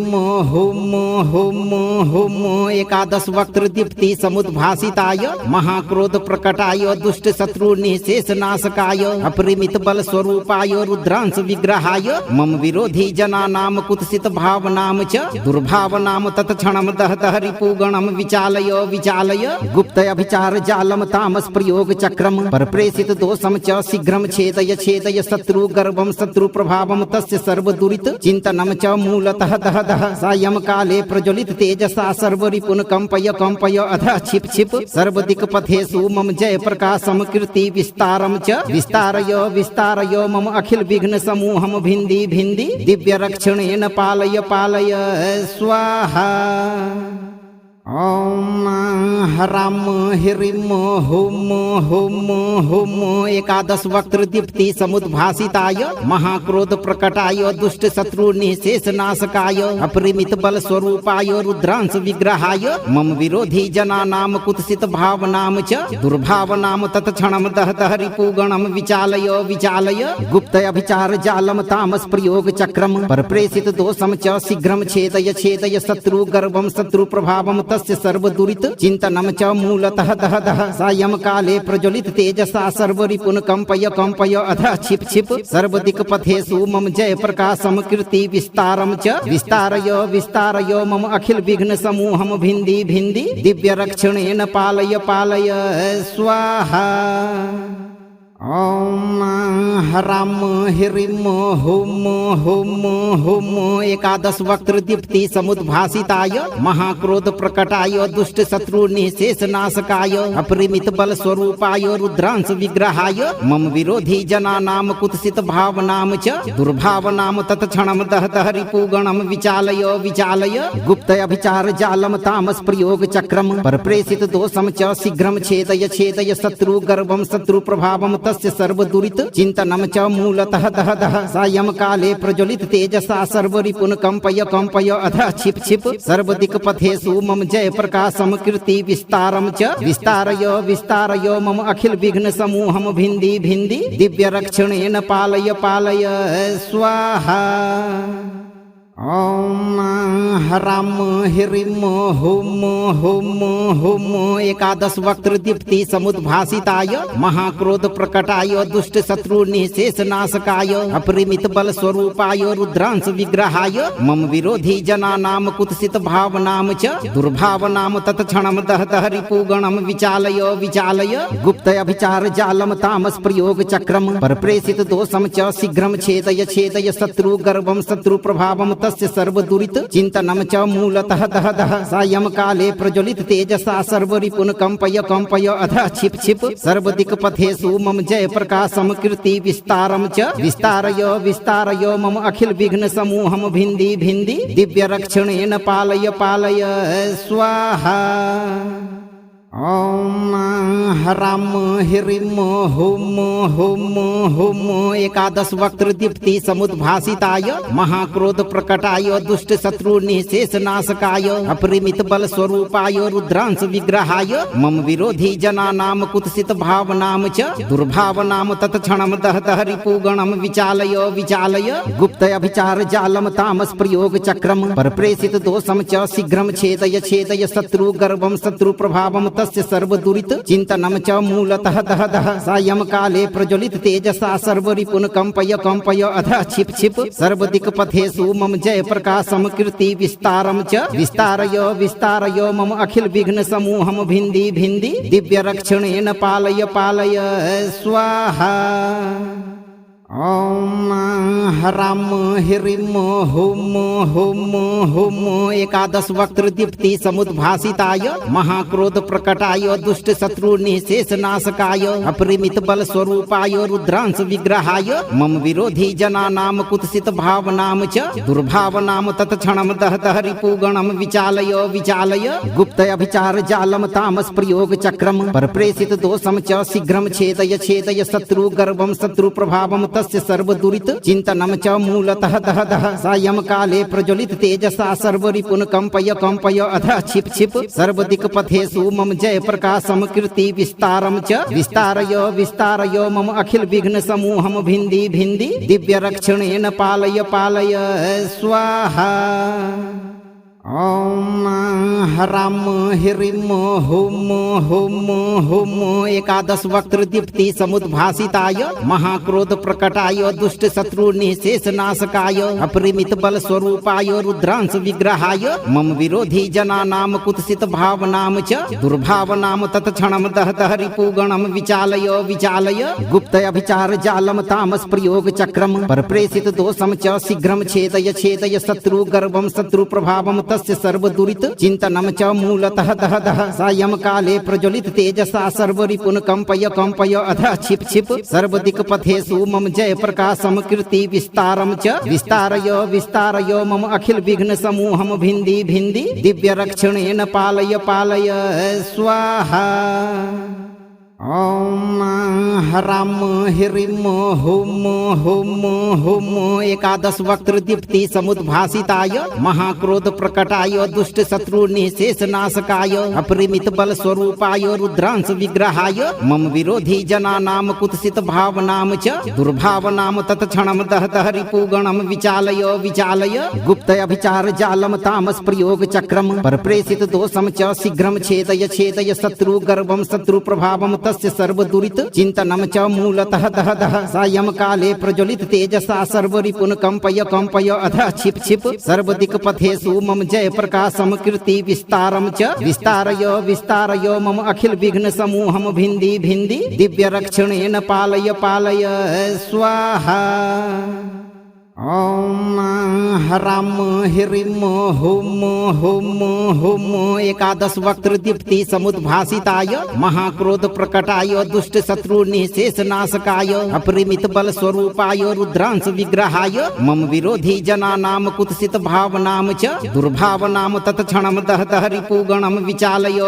हुं एकादश वक्त्र दीप्ति समुद्भासिताय महाक्रोध प्रकटाय दुष्ट शत्रु निःशेष नाशकाय अपरिमित बल स्वरूपाय रुद्रांश विग्रहाय मम विरोधी जनानां कुत्सित भावनां च दुर्भावनां तत्क्षणं दहतः रिपुगणं विचालय गुप्त अभिचार जालम तामस प्रयोग चक्रम परप्रेषित दोषम च शीघ्रं छेदय शत्रु गर्भं शत्रु प्रभावं तस्य सर्वदुरित चिंतनम च मूलतः दह सायं काले प्रज्वलित तेजसा सर्वरिपुन कंपय अधः छिप सर्वदिक पथेषु मम जय प्रकाशम कीर्ति विस्तारम च विस्तारय मम अखिल विघ्न समूहम भिंदी दिव्य रक्षणेन पालय स्वाहा। ओम हराम ह्रीं हुं एकादश वक्त्र दीप्ति समुद्भासिताय महाक्रोध प्रकटाय दुष्ट शत्रु निःशेष नाशकाय अपरिमित बल स्वरूपाय रुद्रांश विग्रहाय मम विरोधी जनानां कुत्सित भावनां च दुर्भावनां तत्क्षणं दहतः रिपुगणं विचालय गुप्त अभिचार जालम तामस प्रयोग चक्रम परप्रेषित दोषम च शीघ्रं छेदय शत्रु गर्भं शत्रु प्रभावं तस्य सर्वदुरित चिंतनम च मूलतः दह सायं काले प्रज्वलित तेजसा सर्वरिपुन कंपय अधः छिप सर्वदिक पथेषु मम जय प्रकाशम कीर्ति विस्तारम च विस्तारय मम अखिल विघ्न समूहम भिंदी दिव्य रक्षणेन पालय स्वाहा। ओम हराम ह्रीं हुं एकादश वक्त्र दीप्ति समुद्भासिताय महाक्रोध प्रकटाय दुष्ट शत्रु निःशेष नाशकाय अपरिमित बल स्वरूपाय रुद्रांश विग्रहाय मम विरोधी जनानां कुत्सित भावनां च दुर्भावनां तत्क्षणं दहतः रिपुगणं विचालय गुप्त अभिचार जालम तामस प्रयोग चक्रम परप्रेषित दोषम च शीघ्रं छेदय शत्रु गर्भं शत्रु प्रभावं तस्य सर्वदुरित चिंतनम च मूलतः दह सायं काले प्रज्वलित तेजसा सर्वरिपुन कंपय अधः छिप सर्वदिक पथेषु मम जय प्रकाशम कीर्ति विस्तारम च विस्तारय मम अखिल विघ्न समूहम भिंदी दिव्य रक्षणेन पालय स्वाहा। ओम हराम ह्रीं हुं एकादश वक्त्र दीप्ति समुद्भासिताय महाक्रोध प्रकटाय दुष्ट शत्रु निःशेष नाशकाय अपरिमित बल स्वरूपाय रुद्रांश विग्रहाय मम विरोधी जनानां कुत्सित भावनां च दुर्भावनां तत्क्षणं दहतः रिपुगणं विचालय गुप्त अभिचार जालम तामस प्रयोग चक्रम परप्रेषित दोषम च शीघ्रं छेदय शत्रु गर्भं शत्रु प्रभावं तस्य सर्वदुरित चिंतनम च मूलतः दह सायं काले प्रज्वलित तेजसा सर्वरिपुन कंपय अधः छिप सर्वदिक पथेषु मम जय प्रकाशम कीर्ति विस्तारम च विस्तारय मम अखिल विघ्न समूहम भिंदी दिव्य रक्षणेन पालय स्वाहा। ओम हराम ह्रीं हुं एकादश वक्त्र दीप्ति समुद्भासिताय महाक्रोध प्रकटाय दुष्ट शत्रु निःशेष नाशकाय अपरिमित बल स्वरूपाय रुद्रांश विग्रहाय मम विरोधी जनानां कुत्सित भावनां च दुर्भावनां तत्क्षणं दहतः रिपुगणं विचालय गुप्त अभिचार जालम तामस प्रयोग चक्रम परप्रेषित दोषम च शीघ्रं छेदय शत्रु गर्भं शत्रु प्रभावं तस्य सर्वदुरित चिंतनम च मूलतः दह सायं काले प्रज्वलित तेजसा सर्वरिपुन कंपय अधः छिप सर्वदिक पथेषु मम जय प्रकाशम कीर्ति विस्तारम च विस्तारय मम अखिल विघ्न समूहम भिंदी दिव्य रक्षणेन पालय स्वाहा। ओम हराम ह्रीं हुं एकादश वक्त्र दीप्ति समुद्भासिताय महाक्रोध प्रकटाय दुष्ट शत्रु निःशेष नाशकाय अपरिमित बल स्वरूपाय रुद्रांश विग्रहाय मम विरोधी जनानां कुत्सित भावनां च दुर्भावनां तत्क्षणं दहतः रिपुगणं विचालय गुप्त अभिचार जालम तामस प्रयोग चक्रम परप्रेषित दोषम च शीघ्रं छेदय शत्रु गर्भं शत्रु प्रभावं तस्य सर्वदुरित चिन्तनं च मूलतः दह दह सायं काले प्रज्वलित तेजसा सर्वरिपुन कंपय कंपय अधः छिप छिप सर्वदिक्पथेषु मम जय प्रकाशम कीर्ति विस्तारम च विस्तारय मम अखिल विघ्न समूहम भिन्दी भिन्दी दिव्य रक्षणेन पालय पालय स्वाहा। ओम ह्रां ह्रीं हुं एकादश वक्त्र दीप्ति समुद्भासिताय महाक्रोध प्रकटाय दुष्ट शत्रु निःशेष नाशकाय अपरिमित बल स्वरूपाय रुद्रांश विग्रहाय मम विरोधी जनानां कुत्सित भावनां च दुर्भावनां तत्क्षणं दह दह रिपुगणं विचालय गुप्त अभिचार जालम तामस प्रयोग चक्रम परप्रेषित दोषम च शीघ्रं छेदय शत्रु गर्भं शत्रु प्रभावं तस्य सर्वदुरित चिन्तनं च मूलतः दह दह सायं काले प्रज्वलित तेजसा सर्वरिपुन कंपय अधः छिप छिप सर्वदिक्पथेषु मम जय प्रकाशम कीर्ति विस्तारम च विस्तारय मम अखिल विघ्न समूहम भिन्दी भिन्दी दिव्य रक्षणेन पालय पालय स्वाहा। ओम ह्रां ह्रीं हुं एकादश वक्त्र दीप्ति समुद्भासिताय महाक्रोध प्रकटाय दुष्ट शत्रु निःशेष नाशकाय अपरिमित बल स्वरूपाय रुद्रांश विग्रहाय मम विरोधी जनानां कुत्सित भावनां च दुर्भावनां तत्क्षणं दह दह रिपुगणं विचालय गुप्त अभिचार जालम तामस प्रयोग चक्रम परप्रेषित दोषम च शीघ्रं छेदय शत्रु गर्भं शत्रु प्रभावं तस्य सर्वदुरित चिन्तनं च मूलतः दह दह सायं काले प्रज्वलित तेजसा सर्वरिपुन कंपय अधः छिप छिप सर्वदिक्पथेषु मम जय प्रकाशम कीर्ति विस्तारम च विस्तारय मम अखिल विघ्न समूहम भिन्दी भिन्दी दिव्य रक्षणेन पालय पालय स्वाहा। ओम ह्रां ह्रीं हुं एकादश वक्त्र दीप्ति समुद्भासिताय महाक्रोध प्रकटाय दुष्ट शत्रु निःशेष नाशकाय अपरिमित बल स्वरूपाय रुद्रांश विग्रहाय मम विरोधी जनानां कुत्सित भावनां च दुर्भावनां तत्क्षणं दह दह रिपुगणं विचालय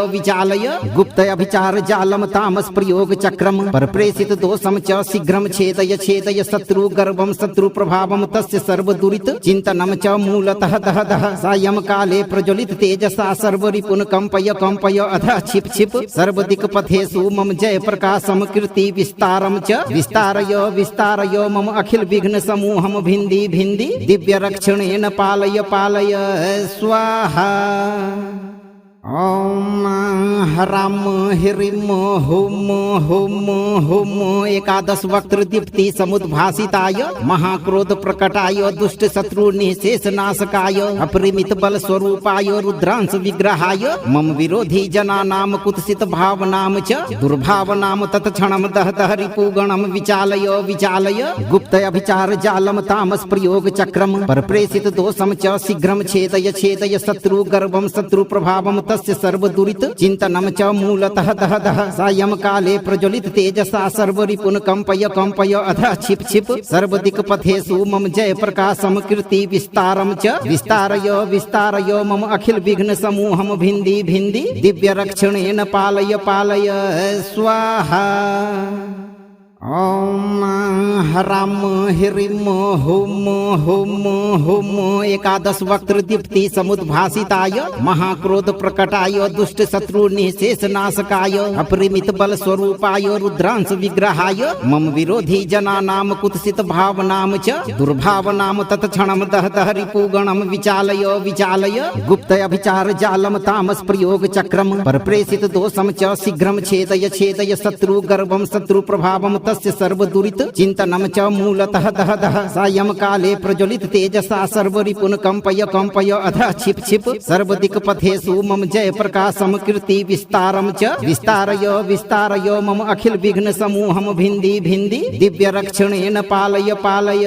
गुप्त अभिचार जालम तामस प्रयोग चक्रम परप्रेषित दोषम च शीघ्रं छेदय शत्रु गर्भं शत्रु प्रभावं तस्य सर्वदुरित चिन्तनं च मूलतः दह दह सायं काले प्रज्वलित तेजसा सर्वरिपुन कंपय अधः छिप छिप सर्वदिक्पथेषु मम जय प्रकाशम कीर्ति विस्तारम च विस्तारय मम अखिल विघ्न समूहम भिन्दी भिन्दी दिव्य रक्षणेन पालय पालय स्वाहा। ओम ह्रां ह्रीं हुं एकादश वक्त्र दीप्ति समुद्भासिताय महाक्रोध प्रकटाय दुष्ट शत्रु निःशेष नाशकाय अपरिमित बल स्वरूपाय रुद्रांश विग्रहाय मम विरोधी जनानां कुत्सित भावनां च दुर्भावनां तत्क्षणं दह दह रिपुगणं विचालय गुप्त अभिचार जालम तामस प्रयोग चक्रम परप्रेषित दोषम च शीघ्रं छेदय शत्रु गर्भं शत्रु प्रभावं तस्य सर्वदुरित चिन्तनं च मूलतः दह दह सायं काले प्रज्वलित तेजसा सर्वरिपुन कंपय अधः छिप छिप सर्वदिक्पथेषु मम जय प्रकाशम कीर्ति विस्तारम च विस्तारय मम अखिल विघ्न समूहम भिन्दी भिन्दी दिव्य रक्षणेन पालय पालय स्वाहा। ओम ह्रां ह्रीं हुं एकादश वक्त्र दीप्ति समुद्भासिताय महाक्रोध प्रकटाय दुष्ट शत्रु निःशेष नाशकाय अपरिमित बल स्वरूपाय रुद्रांश विग्रहाय मम विरोधी जनानां कुत्सित भावनां च दुर्भावनां तत्क्षणं दह दह रिपुगणं विचालय गुप्त अभिचार जालम तामस प्रयोग चक्रम परप्रेषित दोषम च शीघ्रं छेदय शत्रु गर्भं शत्रु प्रभावं तस्य सर्वदुरित चिन्तनं च मूलतः दह दह सायं काले प्रज्वलित तेजसा सर्वरिपुन कंपय अधः छिप छिप सर्वदिक्पथेषु मम जय प्रकाशम कीर्ति विस्तारम च विस्तारय मम अखिल विघ्न समूहम भिन्दी भिन्दी दिव्य रक्षणेन पालय पालय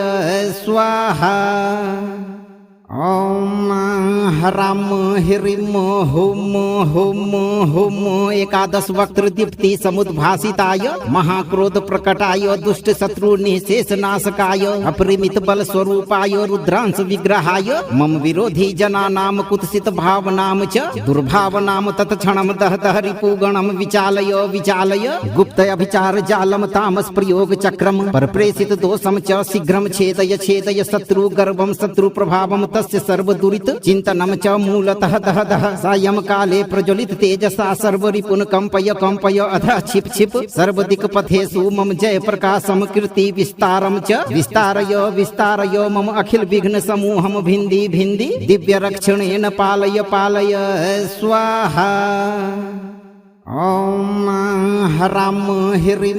स्वाहा। ओम ह्रां ह्रीं हुं हुं एकादश वक्त्र दीप्ति समुद्भासिताय महाक्रोध प्रकटाय दुष्ट शत्रु निशेष नाशकाय अपरिमित बल स्वरूपाय रुद्रांश विग्रहाय मम विरोधी जनानां कुत्सित भावनां च दुर्भावनां तत्क्षणं दहतः रिपुगणं विचालय विचालय गुप्त अभिचार जालम तामस प्रयोग चक्रम परप्रेषित दोषम च शीघ्रं छेदय छेदय शत्रु गर्भं शत्रु प्रभावं तस्य सर्वदुरित चिंतनम च मूलतः दह दह सायं काले प्रज्वलित तेजसा सर्वरिपुन कंपय कंपय अधः छिप छिप सर्वदिक पथेषु मम जय प्रकाशम कीर्ति विस्तारम च विस्तारय विस्तारय मम अखिल विघ्न समूहम भिंदी भिंदी दिव्य रक्षणेन पालय पालय स्वाहा। ॐ ह्रां ह्रीं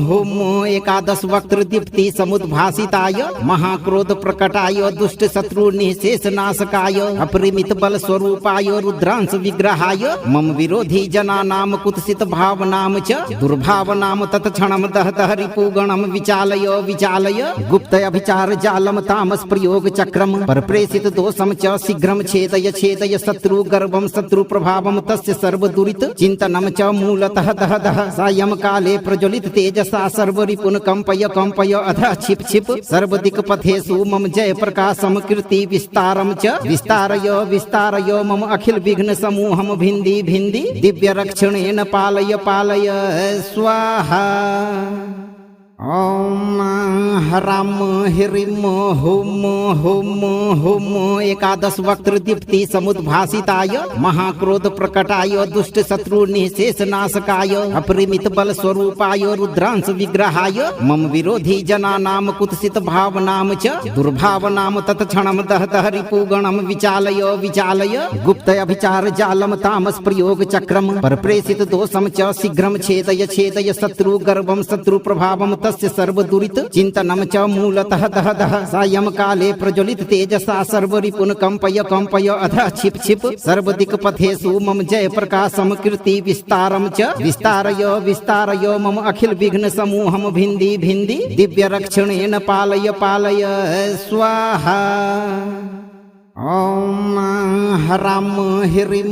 हुं एकादश वक्त्र दीप्ति समुद्भासिताय महाक्रोध प्रकटाय दुष्ट शत्रु निशेष नाशकाय अपरिमित बल स्वरूपाय रुद्रांश विग्रहाय मम विरोधी जनानां कुत्सित भावनां च दुर्भावनां तत्क्षणं दहतः रिपुगणं विचालय विचालय गुप्त अभिचार जालम तामस प्रयोग चक्रम परप्रेषित दोषम च शीघ्रं छेदय छेदय शत्रु गर्भं शत्रु प्रभावं तस्य सर्वदुरित चिंतनम च मूलतः दह दह सायं काले प्रज्वलित तेजसा सर्वरिपुन कंपय कंपय अधः छिप छिप सर्वदिक पथेषु मम जय प्रकाशम कीर्ति विस्तारम च विस्तारय विस्तारय मम अखिल विघ्न समूहम भिंदी भिंदी दिव्य रक्षणेन पालय पालय स्वाहा। ॐ ह्रां ह्रीं हुं एकादश वक्त्र दीप्ति समुद्भासिताय महाक्रोध प्रकटाय दुष्ट शत्रु निशेष नाशकाय अपरिमित बल स्वरूपाय रुद्रांश विग्रहाय मम विरोधी जनानां कुत्सित भावनां च दुर्भावनां तत्क्षणं दहतः रिपुगणं विचालय विचालय गुप्त अभिचार जालम तामस प्रयोग चक्रम परप्रेषित दोषम च शीघ्रं छेदय छेदय शत्रु गर्भं शत्रु प्रभावं तस्य सर्वदुरित चिंतनम च मूलतः दह दह सायं काले प्रज्वलित तेजसा सर्वरिपुन कंपय कंपय अधः छिप छिप सर्वदिक पथेषु मम जय प्रकाशम कीर्ति विस्तारम च विस्तारय विस्तारय मम अखिल विघ्न समूहम भिंदी भिंदी दिव्य रक्षणेन पालय पालय स्वाहा। ॐ ह्रां ह्रीं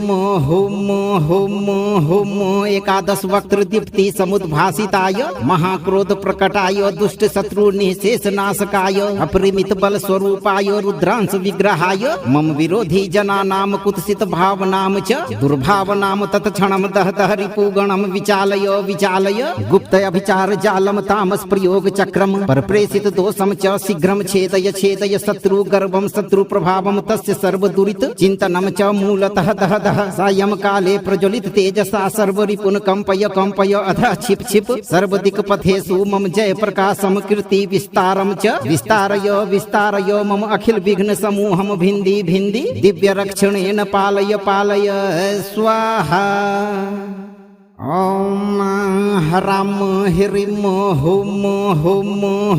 हुं एकादश वक्त्र दीप्ति समुद्भासिताय महाक्रोध प्रकटाय दुष्ट शत्रु निशेष नाशकाय अपरिमित बल स्वरूपाय रुद्रांश विग्रहाय मम विरोधी जनानां कुत्सित भावनां च दुर्भावनां तत्क्षणं दहतः रिपुगणं विचालय विचालय गुप्त अभिचार जालम तामस प्रयोग चक्रम परप्रेषित दोषम च शीघ्रं छेदय छेदय शत्रु गर्भं शत्रु प्रभावं तस्य सर्वदुरित चिंतनम च मूलतः दह दह सायं काले प्रज्वलित तेजसा सर्वरिपुन कंपय कंपय अधः छिप छिप सर्वदिक पथेषु मम जय प्रकाशम कीर्ति विस्तारम च विस्तारय विस्तारय मम अखिल विघ्न समूहम भिंदी भिंदी दिव्य रक्षणेन पालय पालय स्वाहा। ॐ ह्रां ह्रीं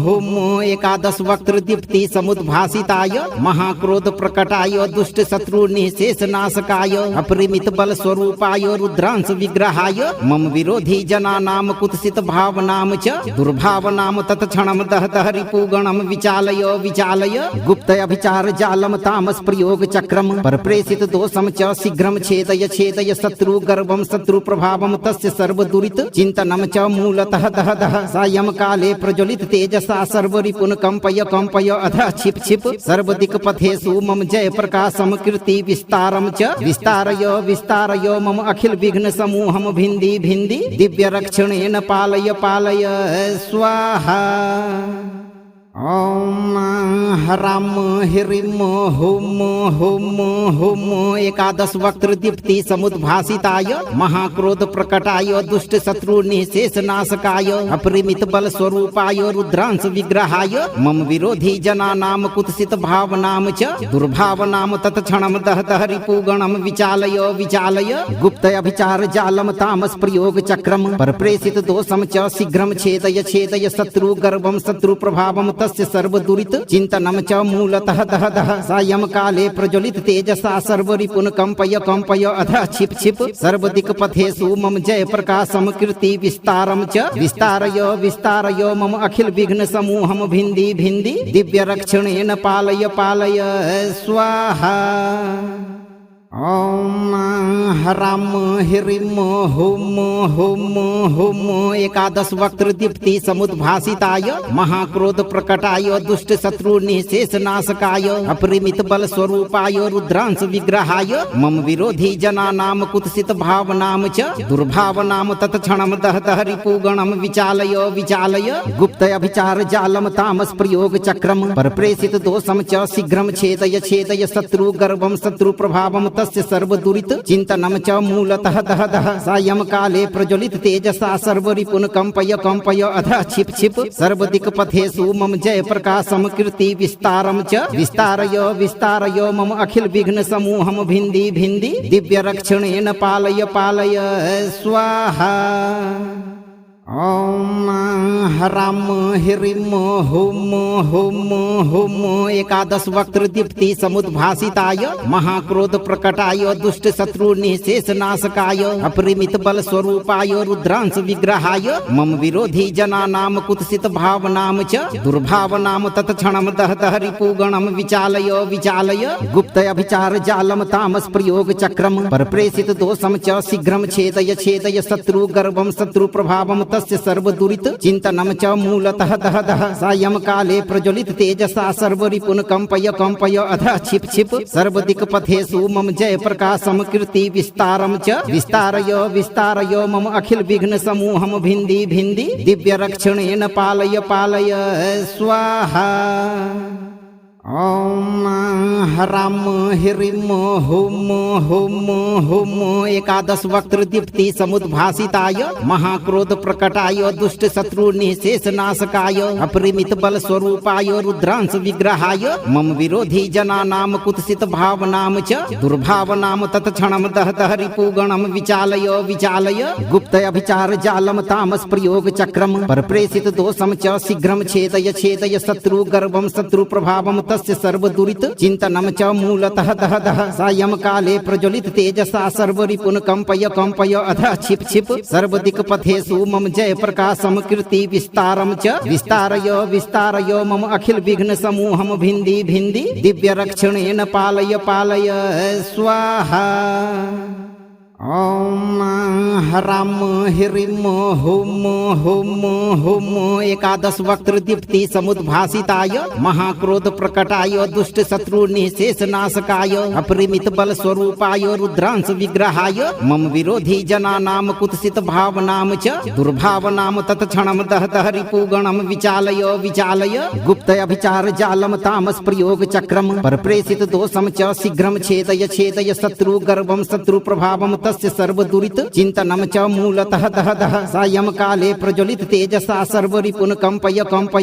हुं एकादश वक्त्र दीप्ति समुद्भासिताय महाक्रोध प्रकटाय दुष्ट शत्रु निशेष नाशकाय अपरिमित बल स्वरूपाय रुद्रांश विग्रहाय मम विरोधी जनानां कुत्सित भावनां च दुर्भावनां तत्क्षणं दहतः रिपुगणं विचालय विचालय गुप्त अभिचार जालम तामस प्रयोग चक्रम परप्रेषित दोषम च शीघ्रं छेदय छेदय शत्रु गर्भं शत्रु प्रभावं तस्य सर्वदुरित चिंतनम च मूलतः दह दह सायं काले प्रज्वलित तेजसा सर्वरिपुन कंपय कंपय अधः छिप छिप सर्वदिक पथेषु मम जय प्रकाशम कीर्ति विस्तारम च विस्तारय विस्तारय मम अखिल विघ्न समूहम भिंदी भिंदी दिव्य रक्षणेन पालय पालय स्वाहा। ॐ ह्रां ह्रीं हुं एकादश वक्त्र दीप्ति समुद्भासिताय महाक्रोध प्रकटाय दुष्ट शत्रु निशेष नाशकाय अपरिमित बल स्वरूपाय रुद्रांश विग्रहाय मम विरोधी जनानां कुत्सित भावनां च दुर्भावनां तत्क्षणं दहतः रिपुगणं विचालय विचालय गुप्त अभिचार जालम तामस प्रयोग चक्रम परप्रेषित दोषम च शीघ्रं छेदय छेदय शत्रु गर्भं शत्रु प्रभावं तस्य सर्वदुरित चिन्तनं च मूलतः दह दह सायं काले प्रज्वलित तेजसा सर्वरिपुन कंपय कंपय अधः छिप छिप सर्वदिक्पथेषु मम जय प्रकाशम कीर्ति विस्तारम च विस्तारय मम अखिल विघ्न समूहम भिन्दी भिन्दी दिव्य रक्षणेन पालय पालय स्वाहा। ओम ह्रां ह्रीं हुं एकादश वक्त्र दीप्ति समुद्भासिताय महाक्रोध प्रकटाय दुष्ट शत्रु निशेष नाशकाय अपरिमित बल स्वरूपाय रुद्रांश विग्रहाय मम विरोधी जनानां कुत्सित भावनां च दुर्भावनां तत्क्षणं दह दह रिपुगणं विचालय गुप्त अभिचार जालम तामस प्रयोग चक्रम परप्रेषित दोषम च शीघ्रं छेदय शत्रु गर्भं शत्रु प्रभावं तस्य सर्वदुरित चिन्तनं च मूलतः दह दह सायं काले प्रज्वलित तेजसा सर्वरिपुन कंपय अधः छिप छिप सर्वदिक्पथेषु मम जय प्रकाशम कीर्ति विस्तारम च विस्तारय मम अखिल विघ्न समूहम भिन्दी भिन्दी दिव्य रक्षणेन पालय पालय स्वाहा। ओम ह्रां ह्रीं हुं एकादश वक्त्र दीप्ति समुद्भासिताय महाक्रोध प्रकटाय दुष्ट शत्रु निशेष नाशकाय अपरिमित बल स्वरूपाय रुद्रांश विग्रहाय मम विरोधी जनानां कुत्सित भावनां च दुर्भावनां तत्क्षणं दह दह रिपुगणं विचालय गुप्त अभिचार जालम तामस प्रयोग चक्रम परप्रेषित दोषम च शीघ्रं छेदय शत्रु गर्भं शत्रु प्रभावं तस्य सर्वदुरित चिन्तनं च मूलतः दह दह सायं काले प्रज्वलित तेजसा सर्वरिपुन कंपय अधः छिप छिप सर्वदिक्पथेषु मम जय प्रकाशम कीर्ति विस्तारम च विस्तारय मम अखिल विघ्न समूहम भिन्दी भिन्दी दिव्य रक्षणेन पालय पालय स्वाहा। ओम ह्रां ह्रीं हुं एकादश वक्त्र दीप्ति समुद्भासिताय महाक्रोध प्रकटाय दुष्ट शत्रु निशेष नाशकाय अपरिमित बल स्वरूपाय रुद्रांश विग्रहाय मम विरोधी जनानां कुत्सित भावनां च दुर्भावनां तत्क्षणं दह दह रिपुगणं विचालय गुप्त अभिचार जालम तामस प्रयोग चक्रम परप्रेषित दोषम च शीघ्रं छेदय शत्रु गर्भं शत्रु प्रभावं तस्य सर्वदुरित चिन्तनं च मूलतः दह दह सायं काले प्रज्वलित तेजसा सर्वरिपुन कंपय अधः छिप छिप सर्वदिक्पथेषु मम जय प्रकाशम कीर्ति विस्तारम च विस्तारय मम अखिल विघ्न समूहम भिन्दी भिन्दी दिव्य रक्षणेन पालय पालय स्वाहा। ओम ह्रां ह्रीं हुं एकादश वक्त्र दीप्ति समुद्भासिताय महाक्रोध प्रकटाय दुष्ट शत्रु निशेष नाशकाय अपरिमित बल स्वरूपाय रुद्रांश विग्रहाय मम विरोधी जनानां कुत्सित भावनां च दुर्भावनां तत्क्षणं दह दह रिपुगणं विचालय गुप्त अभिचार जालम तामस प्रयोग चक्रम परप्रेषित दोषम च शीघ्रं छेदय शत्रु गर्भं शत्रु प्रभावं तस्य सर्वदुरित चिन्तनं च मूलतः दह दह सायं काले प्रज्वलित तेजसा सर्वरिपुन कंपय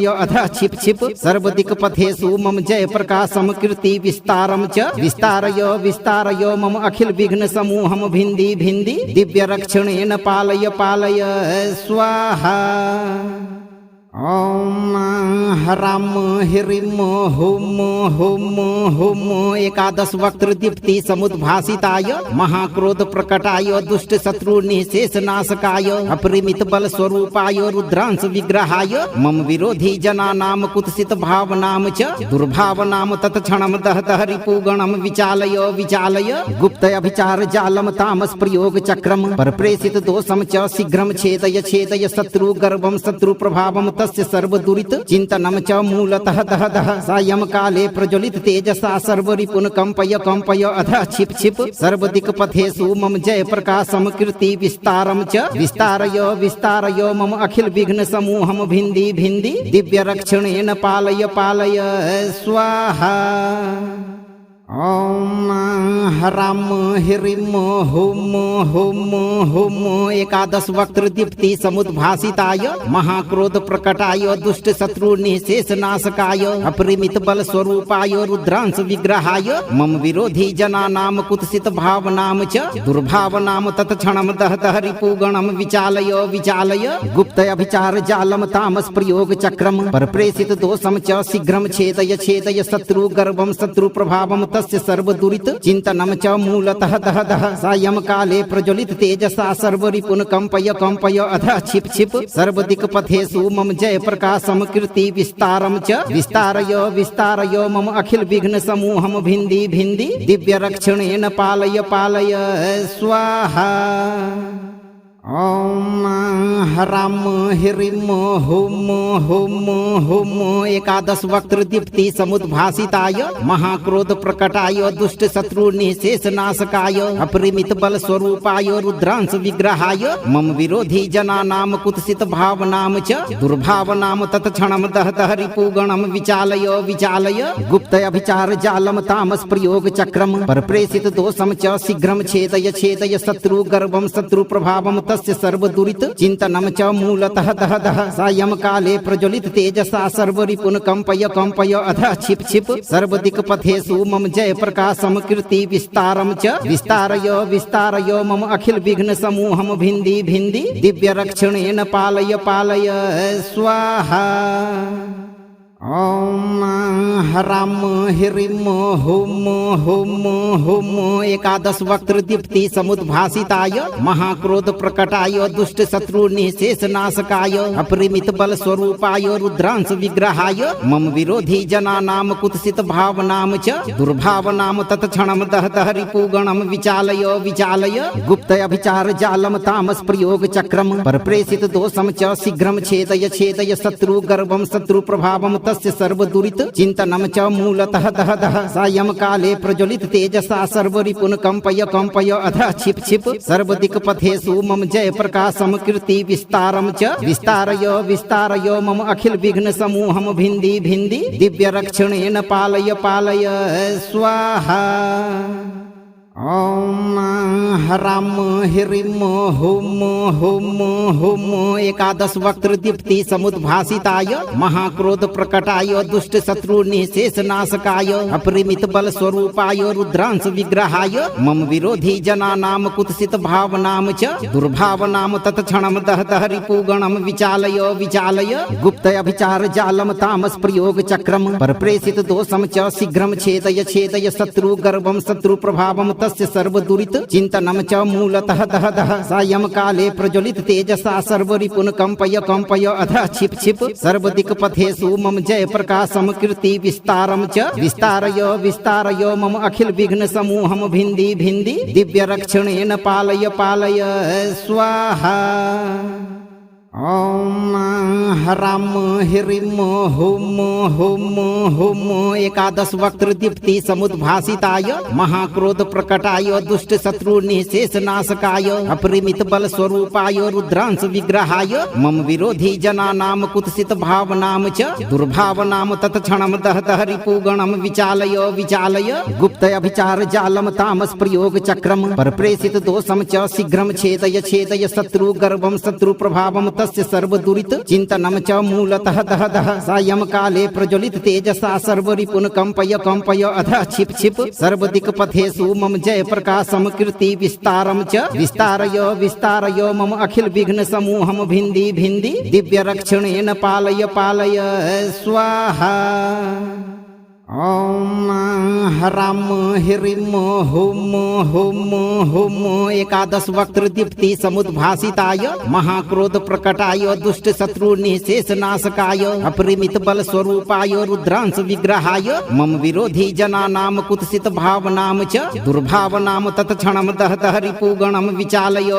अधः छिप छिप सर्वदिक्पथेषु मम जय प्रकाशम कीर्ति विस्तारम च विस्तारय मम अखिल विघ्न समूहम भिन्दी भिन्दी दिव्य रक्षणेन पालय पालय स्वाहा। ओम ह्रां ह्रीं हुं एकादश वक्त्र दीप्ति समुद्भासिताय महाक्रोध प्रकटाय दुष्ट शत्रु निशेष नाशकाय अपरिमित बल स्वरूपाय रुद्रांश विग्रहाय मम विरोधी जनानां कुत्सित भावनां च दुर्भावनां तत्क्षणं दह दह रिपुगणं विचालय गुप्त अभिचार जालम तामस प्रयोग चक्रम परप्रेषित दोषम च शीघ्रं छेदय शत्रु गर्भं शत्रु प्रभावं तस्य सर्वदुरित चिन्तनं च मूलतः दह दह सायं काले प्रज्वलित तेजसा सर्वरिपुन कंपय अधः छिप छिप सर्वदिक्पथेषु मम जय प्रकाशम कीर्ति विस्तारम च विस्तारय मम अखिल विघ्न समूहम भिन्दी भिन्दी दिव्य रक्षणेन पालय पालय स्वाहा। ओम हराम ह्रीं हुम एकादश वक्त्र दीप्ति समुद्भासिताय महाक्रोध प्रकटाय दुष्ट शत्रु निःशेष नाशकाय अपरिमित बल स्वरूपाय रुद्रांश विग्रहाय मम विरोधी जनानां कुत्सित भावनां च दुर्भावनां तत्क्षणं दहतः रिपुगणं विचालय गुप्त अभिचार जालम तामस प्रयोग चक्रम परप्रेषित दोषम च शीघ्रं छेदय शत्रु गर्भं शत्रु प्रभावं तस्य सर्व दुरित चिंतनम च मूलतः दह सायं काले प्रज्वलित तेजसा सर्व रिपुन कंपय अधः छिप सर्वदिक पथेषु मम जय प्रकाशम कीर्ति विस्तारम च विस्तारय मम अखिल विघ्न समूहम भिंदी दिव्य रक्षणेन पालय स्वाहा। ओम हराम ह्रीं हुम एकादश वक्त्र दीप्ति समुद्भासिताय महाक्रोध प्रकटाय दुष्ट शत्रु निःशेष नाशकाय अपरिमित बल स्वरूपाय रुद्रांश विग्रहाय मम विरोधी जनानां कुत्सित भावनां च दुर्भावनां तत्क्षणं दहतः रिपुगणं विचालय गुप्त अभिचार जालम तामस प्रयोग चक्रम परप्रेषित दोषम च शीघ्रं छेदय शत्रु गर्भं शत्रु प्रभावं तस्य सर्व दुरित चिंतनम च मूलतः दह सायं काले प्रज्वलित तेजसा सर्व रिपुन कंपय अधः छिप सर्वदिक पथेषु मम जय प्रकाशम कीर्ति विस्तारम च विस्तारय मम अखिल विघ्न समूहम भिंदी दिव्य रक्षणेन पालय स्वाहा। ओम हराम ह्रीं हुम एकादश वक्त्र दीप्ति समुद्भासिताय महाक्रोध प्रकटाय दुष्ट शत्रु निःशेष नाशकाय अपरिमित बल स्वरूपाय रुद्रांश विग्रहाय मम विरोधी जनानां कुत्सित भावनां च दुर्भावनां तत्क्षणं दहतः रिपुगणं विचालय गुप्त अभिचार जालम तामस प्रयोग चक्रम परप्रेषित दोषम च शीघ्रं छेदय शत्रु गर्भं शत्रु प्रभावं तस्य सर्व दुरित चिंतनम च मूलतः दह सायं काले प्रज्वलित तेजसा सर्व रिपुन कंपय अधः छिप सर्वदिक पथेषु मम जय प्रकाशम कीर्ति विस्तारम च विस्तारय मम अखिल विघ्न समूहम भिंदी दिव्य रक्षणेन पालय स्वाहा। ओम हराम ह्रीं हुम एकादश वक्त्र दीप्ति समुद्भासिताय महाक्रोध प्रकटाय दुष्ट शत्रु निःशेष नाशकाय अपरिमित बल स्वरूपाय रुद्रांश विग्रहाय मम विरोधी जनानां कुत्सित भावनां च दुर्भावनां तत्क्षणं दहतः रिपुगणं विचालय गुप्त अभिचार जालम तामस प्रयोग चक्रम परप्रेषित दोषम च शीघ्रं छेदय शत्रु गर्भं शत्रु प्रभावं तस्य सर्व दुरित चिंतनम च मूलतः दह सायं काले प्रज्वलित तेजसा सर्व रिपुन कंपय अधः छिप सर्वदिक पथेषु मम जय प्रकाशम कीर्ति विस्तारम च विस्तारय मम अखिल विघ्न समूहम भिंदी दिव्य रक्षणेन पालय स्वाहा। ओम हराम ह्रीं हुम एकादश वक्त्र दीप्ति समुद्भासिताय महाक्रोध प्रकटाय दुष्ट शत्रु निःशेष नाशकाय अपरिमित बल स्वरूपाय रुद्रांश विग्रहाय मम विरोधी जनानां कुत्सित भावनां च दुर्भावनां तत्क्षणं दहतः रिपुगणं विचालय गुप्त अभिचार जालम तामस प्रयोग चक्रम परप्रेषित दोषम च शीघ्रं छेदय शत्रु गर्भं शत्रु प्रभावं तस्य सर्व दुरित चिंतनम च मूलतः दह सायं काले प्रज्वलित तेजसा सर्व रिपुन कंपय अधः छिप सर्वदिक पथेषु मम जय प्रकाशम कीर्ति विस्तारम च विस्तारय मम अखिल विघ्न समूहम भिंदी दिव्य रक्षणेन पालय स्वाहा। ओम हराम ह्रीं हुम एकादश वक्त्र दीप्ति समुद्भासिताय महाक्रोध प्रकटाय दुष्ट शत्रु निःशेष नाशकाय अपरिमित बल स्वरूपाय रुद्रांश विग्रहाय मम विरोधी जनानां कुत्सित भावनां च दुर्भावनां तत्क्षणं दहतः रिपुगणं विचालय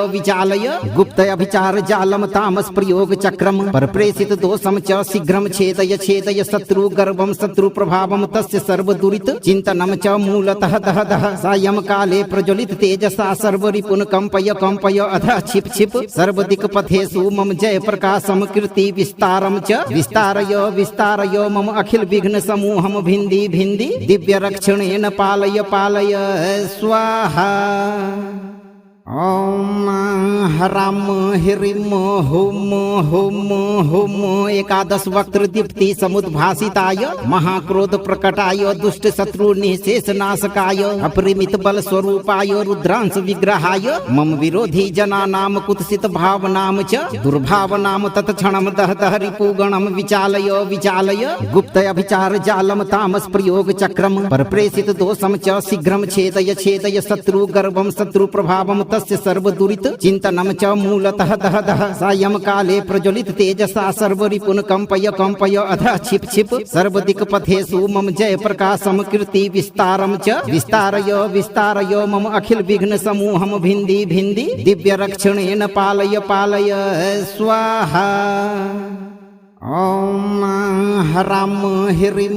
गुप्त अभिचार जालम तामस प्रयोग चक्रम परप्रेषित दोषम च शीघ्रं छेदय शत्रु गर्भं शत्रु प्रभावं तस्य सर्व दुरित चिंतनम चिन्तनं च मूलतः दह दह सायंकाले प्रज्वलित तेजसा सर्वरिपुन कंपय कंपय अधः छिप छिप सर्वदिक्पथेषु मम जय प्रकाशम कीर्ति विस्तारम च विस्तारय मम अखिल विघ्न समूहम भिन्दी भिन्दी दिव्य रक्षणेन पालय पालय स्वाहा। ओम ह्रां ह्रीं हुं एकादश वक्त्र दीप्ति समुद्भासिताय महाक्रोध प्रकटाय दुष्ट शत्रु निःशेष नाशकाय अपरिमित बल स्वरूपाय रुद्रांश विग्रहाय मम विरोधी जनानां कुत्सित भावनां च दुर्भावनां तत्क्षणं दह दह रिपुगणं विचालय गुप्त अभिचार जालम तामस प्रयोग चक्रम परप्रेषित दोषम च शीघ्रं छेदय शत्रु गर्भं शत्रु प्रभावं तस्य सर्वदुरित चिन्तनं च मूलतः दह दह सायंकाले प्रज्वलित तेजसा सर्वरिपुन कंपय अधः छिप छिप सर्वदिक्पथेषु मम जय प्रकाशम कीर्ति विस्तारम च विस्तारय मम अखिल विघ्न समूहम भिन्दी भिन्दी दिव्य रक्षणेन पालय पालय स्वाहा। ओम ह्रां ह्रीं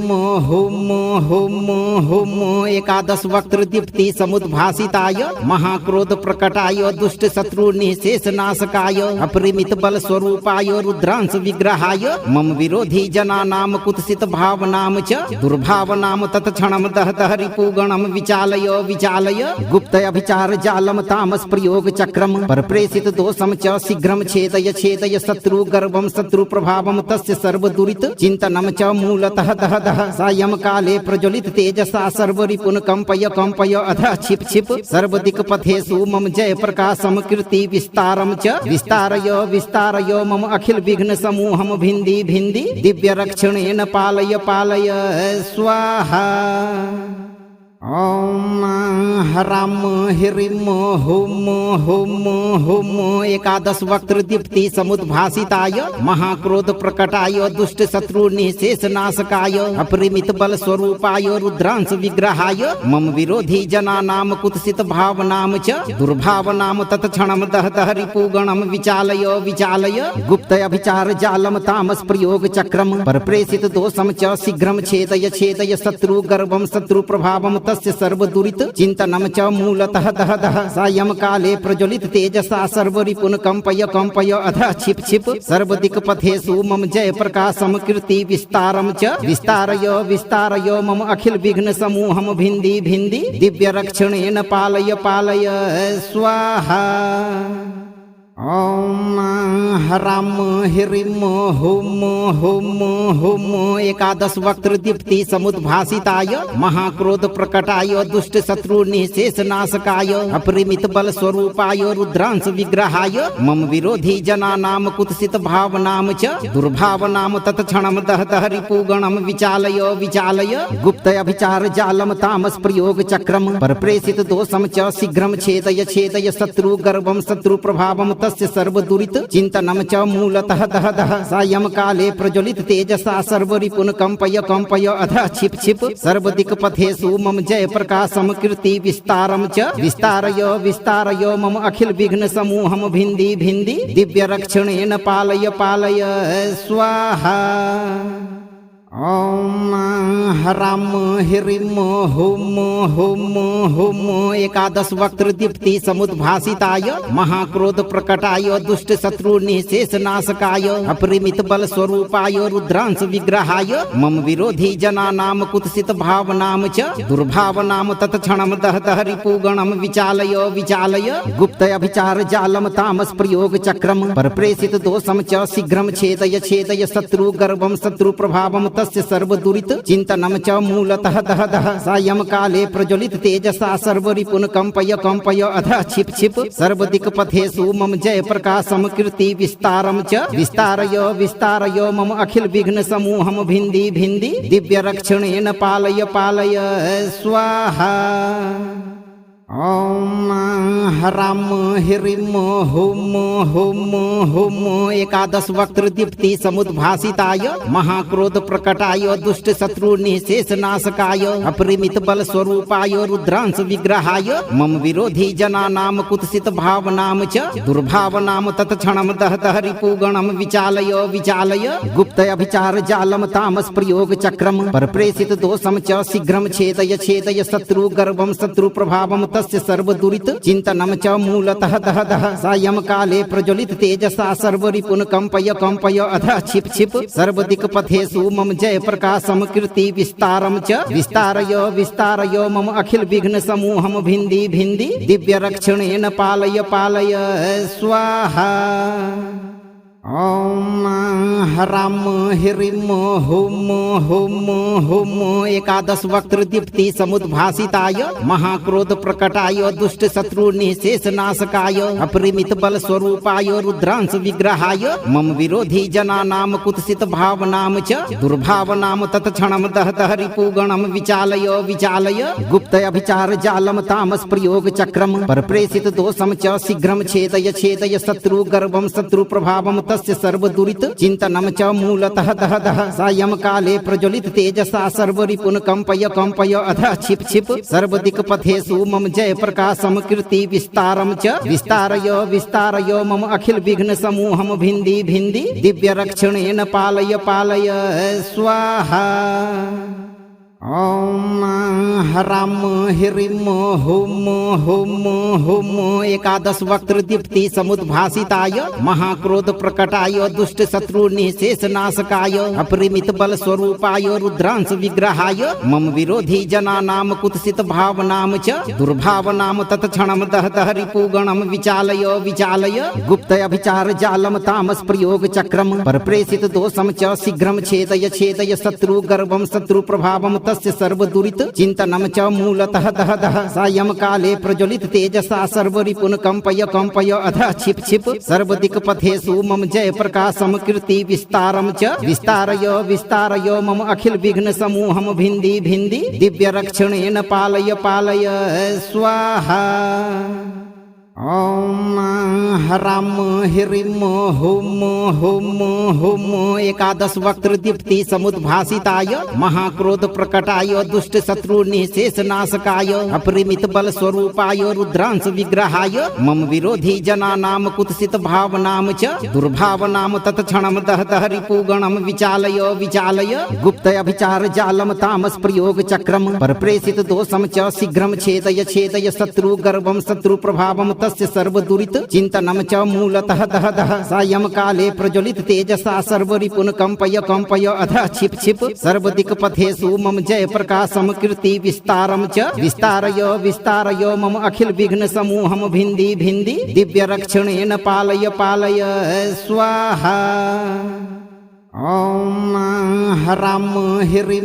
हुं एकादश वक्त्र दीप्ति समुद्भासिताय महाक्रोध प्रकटाय दुष्ट शत्रु निःशेष नाशकाय अपरिमित बल स्वरूपाय रुद्रांश विग्रहाय मम विरोधी जनानां कुत्सित भावनां च दुर्भावनां तत्क्षणं दह दह रिपुगणं विचालय गुप्त अभिचार जालम तामस प्रयोग चक्रम परप्रेषित दोषम च शीघ्रं छेदय शत्रु गर्भं शत्रु प्रभावं तस्य सर्वदुरित चिन्तनं च मूलतः दह दह सायंकाले प्रज्वलित तेजसा सर्वरिपुन कंपय अधः छिप छिप सर्वदिक्पथेषु मम जय प्रकाशम कीर्ति विस्तारम च विस्तारय मम अखिल विघ्न समूहम भिन्दी भिन्दी दिव्य रक्षणेन पालय पालय स्वाहा। ओम ह्रां ह्रीं हुं एकादश वक्त्र दीप्ति समुद्भासिताय महाक्रोध प्रकटाय दुष्ट शत्रु निःशेष नाशकाय अपरिमित बल स्वरूपाय रुद्रांश विग्रहाय मम विरोधी जनानां कुत्सित भावनां च दुर्भावनां तत्क्षणं दह दह रिपुगणं विचालय गुप्त अभिचार जालम तामस प्रयोग चक्रम परप्रेषित दोषम च शीघ्रं छेदय शत्रु गर्भं शत्रु प्रभावं तस्य सर्वदुरित चिन्तनं च मूलतः दह दह सायंकाले प्रज्वलित तेजसा सर्वरिपुन कंपय अधः छिप छिप सर्वदिक्पथेषु मम जय प्रकाशम कीर्ति विस्तारम च विस्तारय मम अखिल विघ्न समूहम भिन्दी भिन्दी दिव्य रक्षणेन पालय पालय स्वाहा। ओम ह्रां ह्रीं हुं एकादश वक्त्र दीप्ति समुद्भासिताय महाक्रोध प्रकटाय दुष्ट शत्रु निःशेष नाशकाय अपरिमित बल स्वरूपाय रुद्रांश विग्रहाय मम विरोधी जनानां कुत्सित भावनां च दुर्भावनां तत्क्षणं दह दह रिपुगणं विचालय गुप्त अभिचार जालम तामस प्रयोग चक्रम परप्रेषित दोषम च शीघ्रं छेदय शत्रु गर्भं शत्रु प्रभावं तस्य सर्वदुरित चिन्तनं च मूलतः दह दह सायंकाले प्रज्वलित तेजसा सर्वरिपुन कंपय अधः छिप छिप सर्वदिक्पथेषु मम जय प्रकाशम कीर्ति विस्तारम च विस्तारय मम अखिल विघ्न समूहम भिन्दी भिन्दी दिव्य रक्षणेन पालय पालय स्वाहा। ओम ह्रां ह्रीं हुं एकादश वक्त्र दीप्ति समुद्भासिताय महाक्रोध प्रकटाय दुष्ट शत्रु निःशेष नाशकाय अपरिमित बल स्वरूपाय रुद्रांश विग्रहाय मम विरोधी जनानां कुत्सित भावनां च दुर्भावनां तत्क्षणं दह दह रिपुगणं विचालय गुप्त अभिचार जालम तामस प्रयोग चक्रम परप्रेषित दोषम च शीघ्रं छेदय शत्रु गर्भं शत्रु प्रभावं तस्य सर्वदुरित चिन्तनं च मूलतः दह दह सायंकाले प्रज्वलित तेजसा सर्वरिपुन कंपय अधः छिप छिप सर्वदिक्पथेषु मम जय प्रकाशम कीर्ति विस्तारम च विस्तारय मम अखिल विघ्न समूहम भिन्दी भिन्दी दिव्य रक्षणेन पालय पालय स्वाहा। ॐ ह्रां ह्रीं हुं एकादश वक्त्र दीप्ति समुद्भासिताय महाक्रोध प्रकटाय दुष्ट शत्रु निःशेष नाशकाय अपरिमित बल स्वरूपाय रुद्रांश विग्रहाय मम विरोधी जनानां कुत्सित भावनां च दुर्भावनां तत्क्षणं दहतः रिपुगणं विचालय विचालय गुप्त अभिचार जालं तामस प्रयोग चक्रम परप्रेषित दोषं च शीघ्रं छेदय छेदय शत्रु गर्भं शत्रु प्रभावं तस्य सर्वदुरित चिंतनम च मूलतः दह दह सायं काले प्रज्वलित तेजसा सर्वरिपुन कंपय कंपय अधः छिप छिप सर्वदिक पथेषु मम जय प्रकाशम कीर्ति विस्तारम च विस्तारय विस्तारय मम अखिल विघ्न समूहम भिंदी भिंदी दिव्य रक्षणेन पालय पालय स्वाहा। ॐ ह्रां ह्रीं हुं एकादश वक्त्र दीप्ति समुद्भासिताय महाक्रोध प्रकटाय दुष्ट शत्रु निःशेष नाशकाय अपरिमित बल स्वरूपाय रुद्रांश विग्रहाय मम विरोधी जनानां कुत्सित भावनां च दुर्भावनां तत्क्षणं दहतः रिपुगणं विचालय विचालय गुप्त अभिचार जालं तामस प्रयोग चक्रम परप्रेषित दोषं च शीघ्रं छेदय छेदय शत्रु गर्भं शत्रु प्रभावं तस्य सर्वदुरित चिंतनम च मूलतः दह दह सायं काले प्रज्वलित तेजसा सर्वरिपुन कंपय कंपय अधः छिप छिप सर्वदिक पथेषु मम जय प्रकाशम कीर्ति विस्तारम च विस्तारय विस्तारय मम अखिल विघ्न समूहम भिंदी भिंदी दिव्य रक्षणेन पालय पालय स्वाहा। ॐ ह्रां ह्रीं हुं एकादश वक्त्र दीप्ति समुद्भासिताय महाक्रोध प्रकटाय दुष्ट शत्रु निःशेष नाशकाय अपरिमित बल स्वरूपाय रुद्रांश विग्रहाय मम विरोधी जनानां कुत्सित भावनां च दुर्भावनां तत्क्षणं दहतः रिपुगणं विचालय विचालय गुप्त अभिचार जालं तामस प्रयोग चक्रम परप्रेषित दोषं च शीघ्रं छेदय छेदय शत्रु गर्भं शत्रु प्रभावं तस्य सर्वदुरित चिंतनम च मूलतः दह दह सायं काले प्रज्वलित तेजसा सर्वरिपुन कंपय कंपय अधः छिप छिप सर्वदिक पथेषु मम जय प्रकाशम कीर्ति विस्तारम च विस्तारय विस्तारय मम अखिल विघ्न समूहम भिंदी भिंदी दिव्य रक्षणेन पालय पालय स्वाहा। ॐ ह्रां ह्रीं हुं एकादश वक्त्र दीप्ति समुद्भासिताय महाक्रोध प्रकटाय दुष्ट शत्रु निःशेष नाशकाय अपरिमित बल स्वरूपाय रुद्रांश विग्रहाय मम विरोधी जनानां कुत्सित भावनां च दुर्भावनां तत्क्षणं दहतः रिपुगणं विचालय विचालय गुप्त अभिचार जालं तामस प्रयोग चक्रम परप्रेषित दोषं च शीघ्रं छेदय छेदय शत्रु गर्भं शत्रु प्रभावं तस्य सर्वदुरित चिंतनम च मूलतः दह दह सायं काले प्रज्वलित तेजसा सर्वरिपुन कंपय कंपय अधः छिप छिप सर्वदिक पथेषु मम जय प्रकाशम कीर्ति विस्तारम च विस्तारय विस्तारय मम अखिल विघ्न समूहम भिंदी भिंदी दिव्य रक्षणेन पालय पालय स्वाहा। ॐ ह्रां ह्रीं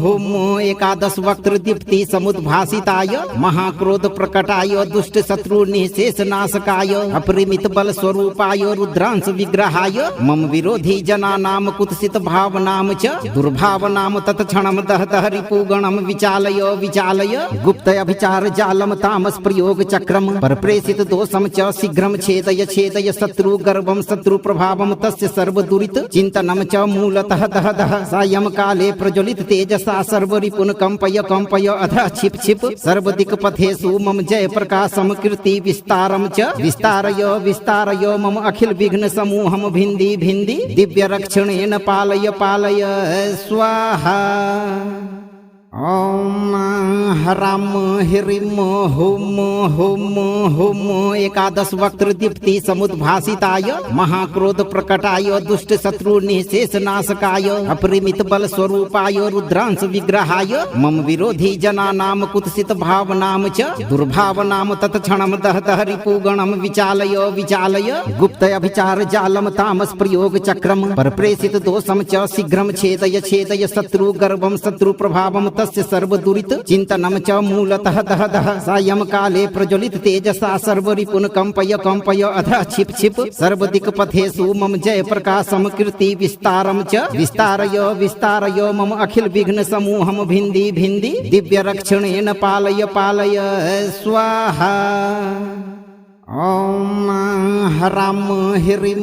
हुं एकादश वक्त्र दीप्ति समुद्भासिताय महाक्रोध प्रकटाय दुष्ट शत्रु निःशेष नाशकाय अपरिमित बल स्वरूपाय रुद्रांश विग्रहाय मम विरोधी जनानां कुत्सित भावनां च दुर्भावनां तत्क्षणं दहतः रिपुगणं विचालय विचालय गुप्त अभिचार जालं तामस प्रयोग चक्रम परप्रेषित दोषं च शीघ्रं छेदय छेदय शत्रु गर्भं शत्रु प्रभावं तस्य सर्वदुरित चिंतनम च मूलतः दह दह सायं काले प्रज्वलित तेजसा सर्वरिपुन कंपय कंपय अधः छिप छिप सर्वदिक पथेषु मम जय प्रकाशम कीर्ति विस्तारम च विस्तारय विस्तारय मम अखिल विघ्न समूहम भिंदी भिंदी दिव्य रक्षणेन पालय पालय स्वाहा। ॐ ह्रां ह्रीं हुं एकादश वक्त्र दीप्ति समुद्भासिताय महाक्रोध प्रकटाय दुष्ट शत्रु निःशेष नाशकाय अपरिमित बल स्वरूपाय रुद्रांश विग्रहाय मम विरोधी जनानां कुत्सित भावनां च दुर्भावनां तत्क्षणं दहतः रिपुगणं विचालय विचालय गुप्त अभिचार जालं तामस प्रयोग चक्रम परप्रेषित दोषं च शीघ्रं छेदय छेदय शत्रु गर्भं शत्रु प्रभावं तस्य सर्वदुरित चिंतनम चिन्तनं च मूलतः दह दह सायंकाले प्रज्वलित तेजसा सर्वरिपुन कंपय कंपय अधः छिप छिप सर्वदिक्पथेषु मम जय प्रकाशम कीर्ति विस्तारम च विस्तारय मम अखिल विघ्न समूहम भिन्दी भिन्दी दिव्य रक्षणेन पालय पालय स्वाहा। ओम ह्रां ह्रीं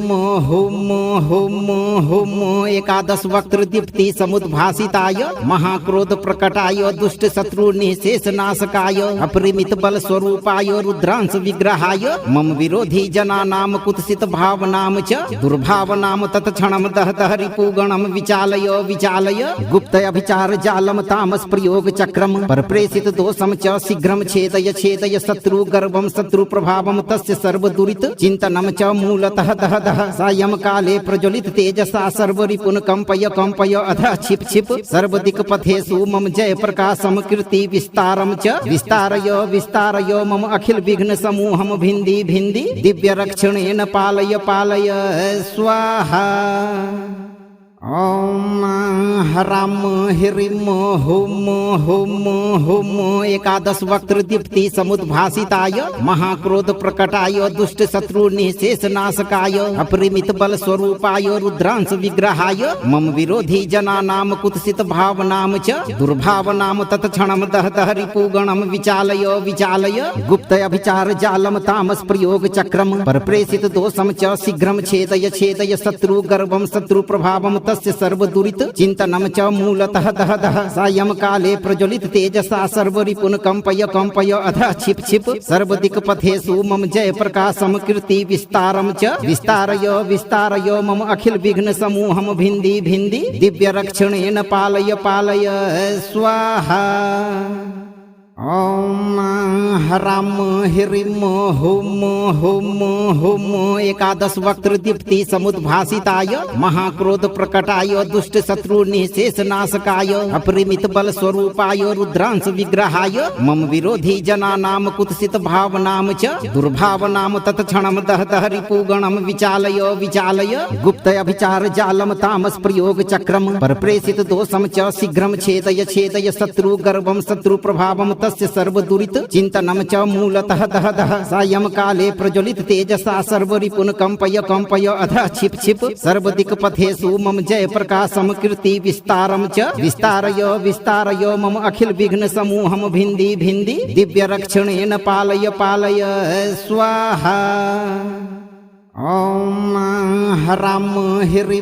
हुं एकादश वक्त्र दीप्ति समुद्भासिताय महाक्रोध प्रकटाय दुष्ट शत्रु निशेष नाशकाय अपरिमित बल स्वरूपाय रुद्रांश विग्रहाय मम विरोधी जनानां कुत्सित भावनां च दुर्भावनां तत्क्षणं दह दह रिपुगणं विचालय गुप्त अभिचार जालम तामस प्रयोग चक्रम परप्रेषित दोषम च शीघ्रं छेदय शत्रु गर्भं शत्रु प्रभावं तस्य सर्वदुरित चिन्तनं च मूलतः दह दह सायंकाले प्रज्वलित तेजसा सर्वरिपुन कंपय अधः छिप छिप सर्वदिक्पथेषु मम जय प्रकाशम कीर्ति विस्तारम च विस्तारय मम अखिल विघ्न समूहम भिन्दी भिन्दी दिव्य रक्षणेन पालय पालय स्वाहा। ओम ह्रां ह्रीं हुं एकादश वक्त्र दीप्ति समुद्भासिताय महाक्रोध प्रकटाय दुष्ट शत्रु निशेष नाशकाय अपरिमित बल स्वरूपाय रुद्रांश विग्रहाय मम विरोधी जनानां कुत्सित भावनां च दुर्भावनां तत्क्षणं दह दह रिपुगणं विचालय गुप्त अभिचार जालम तामस प्रयोग चक्रम परप्रेषित दोषम च शीघ्रं छेदय शत्रु गर्भं शत्रु प्रभावं तस्य सर्वदुरित चिन्तनं च मूलतः दह दह सायंकाले प्रज्वलित तेजसा सर्वरिपुन कंपय अधः छिप छिप सर्वदिक्पथेषु मम जय प्रकाशम कीर्ति विस्तारम च विस्तारय मम अखिल विघ्न समूहम भिन्दी भिन्दी दिव्य रक्षणेन पालय पालय स्वाहा। ओम ह्रां ह्रीं हुं एकादश वक्त्र दीप्ति समुद्भासिताय महाक्रोध प्रकटाय दुष्ट शत्रु निशेष नाशकाय अपरिमित बल स्वरूपाय रुद्रांश विग्रहाय मम विरोधी जनानां कुत्सित भावनां च दुर्भावनां तत्क्षणं दह दह रिपुगणं विचालय गुप्त अभिचार जालम तामस प्रयोग चक्रम परप्रेषित दोषम च शीघ्रं छेदय शत्रु गर्भं शत्रु प्रभावं तस्य सर्वदुरित चिन्तनं च मूलतः दह दह सायंकाले प्रज्वलित तेजसा सर्वरिपुन कंपय अधः छिप छिप सर्वदिक्पथेषु मम जय प्रकाशम कीर्ति विस्तारम च विस्तारय मम अखिल विघ्न समूहम भिन्दी भिन्दी दिव्य रक्षणेन पालय पालय स्वाहा। ओम ह्रां ह्रीं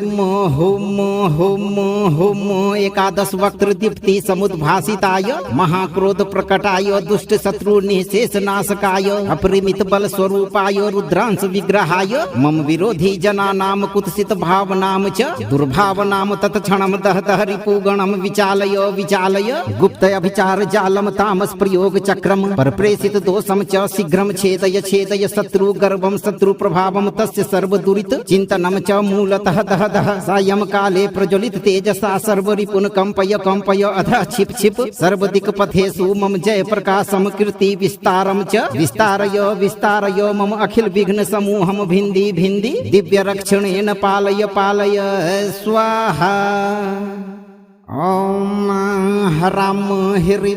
हुं एकादश वक्त्र दीप्ति समुद्भासिताय महाक्रोध प्रकटाय दुष्ट शत्रु निशेष नाशकाय अपरिमित बल स्वरूपाय रुद्रांश विग्रहाय मम विरोधी जनानां कुत्सित भावनां च दुर्भावनां तत्क्षणं दह दह रिपुगणं विचालय गुप्त अभिचार जालम तामस प्रयोग चक्रम परप्रेषित दोषम च शीघ्रं छेदय शत्रु गर्भं शत्रु प्रभावं तस्य सर्वदुरित चिन्तनं च मूलतः दह दह सायंकाले प्रज्वलित तेजसा सर्वरिपुन कंपय अधः छिप छिप सर्वदिक्पथेषु मम जय प्रकाशम कीर्ति विस्तारम च विस्तारय मम अखिल विघ्न समूहम भिन्दी भिन्दी दिव्य रक्षणेन पालय पालय स्वाहा। ओम ह्रां ह्रीं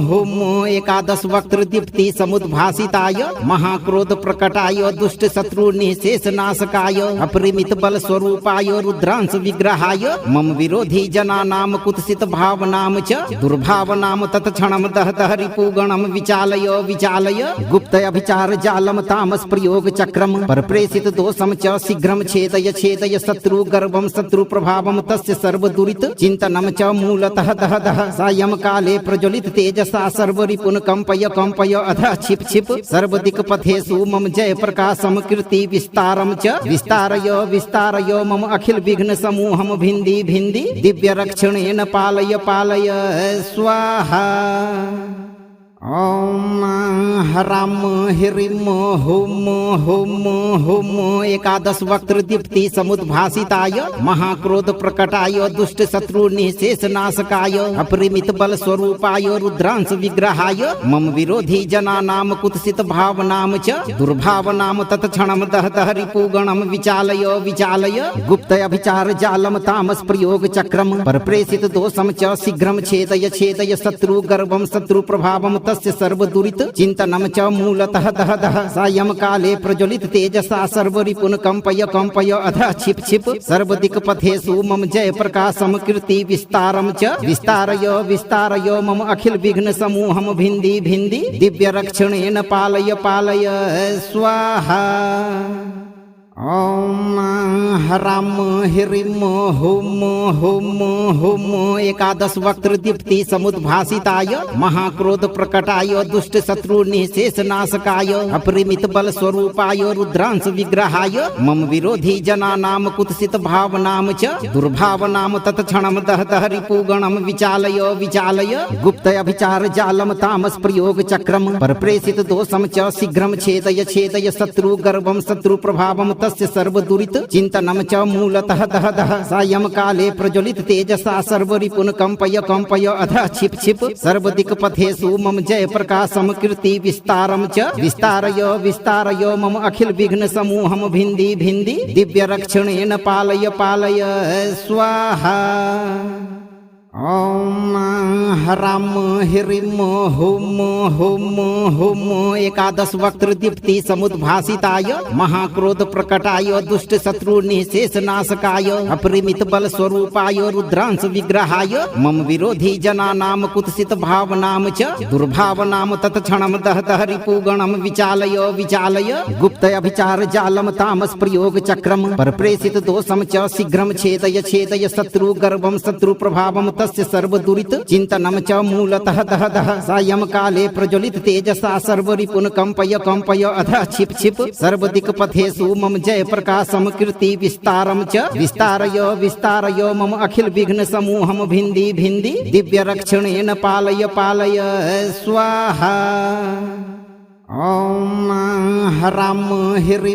हुं एकादश वक्त्र दीप्ति समुद्भासिताय महाक्रोध प्रकटाय दुष्ट शत्रु निशेष नाशकाय अपरिमित बल स्वरूपाय रुद्रांश विग्रहाय मम विरोधी जनानां कुत्सित भावनां च दुर्भावनां तत्क्षणं दह दह रिपुगणं विचालय गुप्त अभिचार जालम तामस प्रयोग चक्रम परप्रेषित दोषम च शीघ्रं छेदय शत्रु गर्भं शत्रु प्रभावं तस्य सर्वदुरित चिन्तनं च मूलतः दह दह सायंकाले प्रज्वलित तेजसा सर्वरिपुन कंपय अधः छिप छिप सर्वदिक्पथेषु मम जय प्रकाशम कीर्ति विस्तारम च विस्तारय मम अखिल विघ्न समूहम भिन्दी भिन्दी दिव्य रक्षणेन पालय पालय स्वाहा। ॐ ह्रां ह्रीं हुं एकादश वक्त्र दीप्ति समुद्भासिताय महाक्रोध प्रकटाय दुष्ट शत्रु निःशेष नाशकाय अपरिमित बल स्वरूपाय रुद्रांश विग्रहाय मम विरोधी जनानां कुत्सित भावनां च दुर्भावनां तत्क्षणं दहतः रिपुगणं विचालय विचालय गुप्त अभिचार जालम तामस प्रयोग चक्रम परप्रेषित दोषम च शीघ्रं छेदय छेदय शत्रु गर्भं शत्रु प्रभावं तस्य सर्वदुरित चिंतनम च मूलतः दह दह सायं काले प्रज्वलित तेजसा सर्वरिपुन कंपय कंपय अधः छिप छिप सर्वदिक पथेषु मम जय प्रकाशम कीर्ति विस्तारम च विस्तारय विस्तारय मम अखिल विघ्न समूहम भिंदी भिंदी दिव्य रक्षणेन पालय पालय स्वाहा। ॐ ह्रां ह्रीं हुं एकादश वक्त्र दीप्ति समुद्भासिताय महाक्रोध प्रकटाय दुष्ट शत्रु निःशेष नाशकाय अपरिमित बल स्वरूपाय रुद्रांश विग्रहाय मम विरोधी जनानां कुत्सित भावनां च दुर्भावनां तत्क्षणं दहतः रिपुगणं विचालय विचालय गुप्त अभिचार जालम तामस प्रयोग चक्रम परप्रेषित दोषम च शीघ्रं छेदय छेदय शत्रु गर्भं शत्रु प्रभावं तस्य सर्वदुरित चिंतनम च मूलतः दह दह सायं काले प्रज्वलित तेजसा सर्वरिपुन कंपय कंपय अधः छिप छिप सर्वदिक पथेषु मम जय प्रकाशम कीर्ति विस्तारम च विस्तारय विस्तारय मम अखिल विघ्न समूहम भिंदी भिंदी दिव्य रक्षणेन पालय पालय स्वाहा। ॐ ह्रां ह्रीं हुं एकादश वक्त्र दीप्ति समुद्भासिताय महाक्रोध प्रकटाय दुष्ट शत्रु निःशेष नाशकाय अपरिमित बल स्वरूपाय रुद्रांश विग्रहाय मम विरोधी जनानां कुत्सित भावनां च दुर्भावनां तत्क्षणं दहतः रिपुगणं विचालय विचालय गुप्त अभिचार जालम तामस प्रयोग चक्रम परप्रेषित दोषम च शीघ्रं छेदय छेदय शत्रु गर्भं शत्रु प्रभावं तस्य सर्वदुरित चिंतनम च मूलतः दह दह सायं काले प्रज्वलित तेजसा सर्वरिपुन कंपय कंपय अधः छिप छिप सर्वदिक पथेषु मम जय प्रकाशम कीर्ति विस्तारम च विस्तारय विस्तारय मम अखिल विघ्न समूहम भिंदी भिंदी दिव्य रक्षणेन पालय पालय स्वाहा। ॐ ह्रां ह्रीं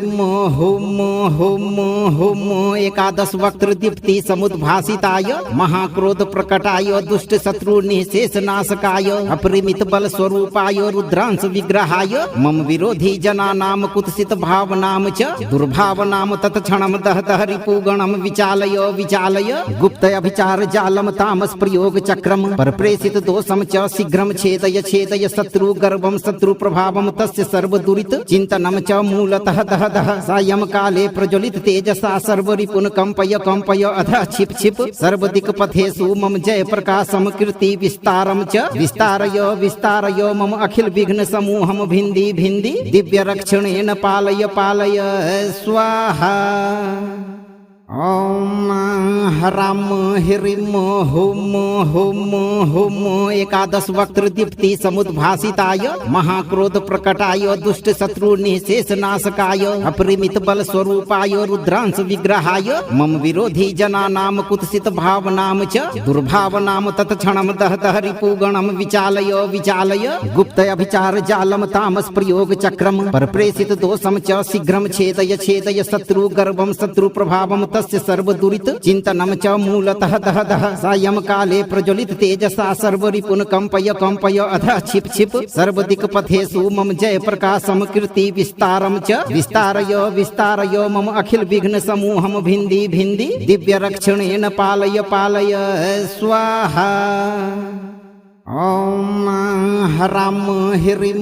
हुं एकादश वक्त्र दीप्ति समुद्भासिताय महाक्रोध प्रकटाय दुष्ट शत्रु निःशेष नाशकाय अपरिमित बल स्वरूपाय रुद्रांश विग्रहाय मम विरोधी जनानां कुत्सित भावनां च दुर्भावनां तत्क्षणं दहतः रिपुगणं विचालय विचालय गुप्त अभिचार जालम तामस प्रयोग चक्रम परप्रेषित दोषम च शीघ्रं छेदय छेदय शत्रु गर्भं शत्रु प्रभावं तस्य सर्वदुरित चिंतनम च मूलतः दह दह सायं काले प्रज्वलित तेजसा सर्वरिपुन कंपय कंपय अधः छिप छिप सर्वदिक पथेषु मम जय प्रकाशम कीर्ति विस्तारम च विस्तारय विस्तारय मम अखिल विघ्न समूहम भिंदी भिंदी दिव्य रक्षणेन पालय पालय स्वाहा। ॐ ह्रां ह्रीं हुं एकादश वक्त्र दीप्ति समुद्भासिताय महाक्रोध प्रकटाय दुष्ट शत्रु निःशेष नाशकाय अपरिमित बल स्वरूपाय रुद्रांश विग्रहाय मम विरोधी जनानां कुत्सित भावनां च दुर्भावनां तत्क्षणं दहतः रिपुगणं विचालय विचालय गुप्त अभिचार जालम तामस प्रयोग चक्रम परप्रेषित दोषम च शीघ्रं छेदय छेदय शत्रु गर्भं शत्रु प्रभावं तस्य सर्वदुरित चिंतनम च मूलतः दह दह सायं काले प्रज्वलित तेजसा सर्वरिपुन कंपय कंपय अधः छिप छिप सर्वदिक पथेषु मम जय प्रकाशम कीर्ति विस्तारम च विस्तारय विस्तारय मम अखिल विघ्न समूहम भिंदी भिंदी दिव्य रक्षणेन पालय पालय स्वाहा। ॐ ह्रां ह्रीं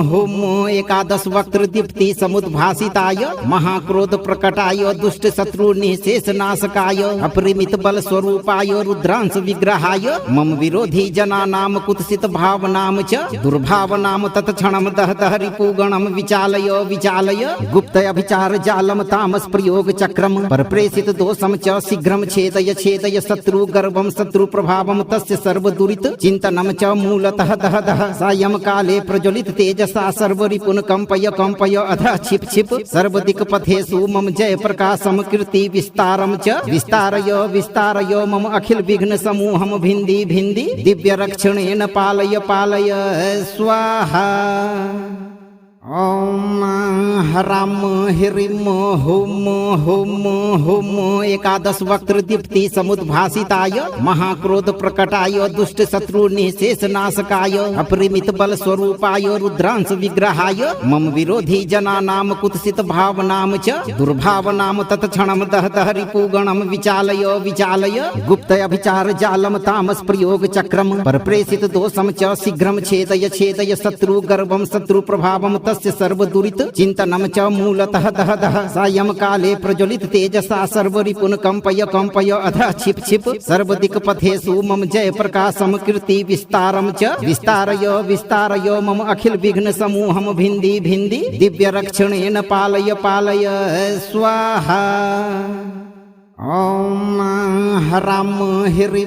हुं एकादश वक्त्र दीप्ति समुद्भासिताय महाक्रोध प्रकटाय दुष्ट शत्रु निःशेष नाशकाय अपरिमित बल स्वरूपाय रुद्रांश विग्रहाय मम विरोधी जनानां कुत्सित भावनां च दुर्भावनां तत्क्षणं दहतः रिपुगणं विचालय विचालय गुप्त अभिचार जालम तामस प्रयोग चक्रम परप्रेषित दोषम च शीघ्रं छेदय छेदय शत्रु गर्भं शत्रु प्रभावं तस्य सर्वदुरित चिन्तनं च मूलतः दह दह सायंकाले प्रज्वलित तेजसा सर्वरिपुन कंपय कंपय अधः छिप छिप सर्वदिक्पथेषु मम जय प्रकाशम कीर्ति विस्तारम च विस्तारय मम अखिल विघ्न समूहम भिन्दी भिन्दी दिव्य रक्षणेन पालय पालय स्वाहा। ओम ह्रां ह्रीं हुं एकादश वक्त्र दीप्ति समुद्भासिताय महाक्रोध प्रकटाय दुष्ट शत्रु निशेष नाशकाय अपरिमित बल स्वरूपाय रुद्रांश विग्रहाय मम विरोधी जनानां कुत्सित भावनां च दुर्भावनां तत्क्षणं दह दह रिपुगणं विचालय गुप्त अभिचार जालम तामस प्रयोग चक्रम परप्रेषित दोषम च शीघ्रं छेदय शत्रु गर्भं शत्रु प्रभावं तस्य सर्वदुरित चिन्तनं च मूलतः दह दह सायंकाले प्रज्वलित तेजसा सर्वरिपुन कंपय अधः छिप छिप सर्वदिक्पथेषु मम जय प्रकाशम कीर्ति विस्तारम च विस्तारय मम अखिल विघ्न समूहम भिन्दी भिन्दी दिव्य रक्षणेन पालय पालय स्वाहा। ओम ह्रां ह्रीं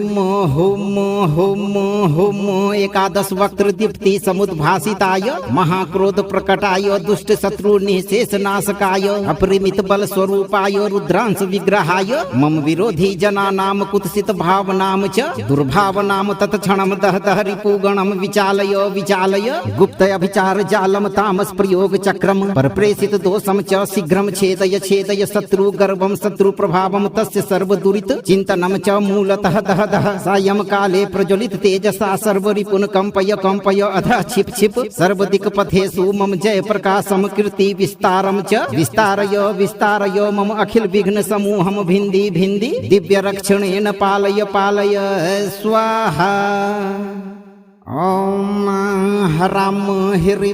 हुं एकादश वक्त्र दीप्ति समुद्भासिताय महाक्रोध प्रकटाय दुष्ट शत्रु निशेष नाशकाय अपरिमित बल स्वरूपाय रुद्रांश विग्रहाय मम विरोधी जनानां कुत्सित भावनां च दुर्भावनां तत्क्षणं दह दह रिपुगणं विचालय गुप्त अभिचार जालम तामस प्रयोग चक्रम परप्रेषित दोषम च शीघ्रं छेदय शत्रु गर्भं शत्रु प्रभावं तस्य सर्वदुरित चिन्तनं च मूलतः दह दह सायंकाले प्रज्वलित तेजसा सर्वरिपुन कंपय अधः छिप छिप सर्वदिक्पथेषु मम जय प्रकाशम कीर्ति विस्तारम च विस्तारय मम अखिल विघ्न समूहम भिन्दी भिन्दी दिव्य रक्षणेन पालय पालय स्वाहा। ओम ह्रां ह्रीं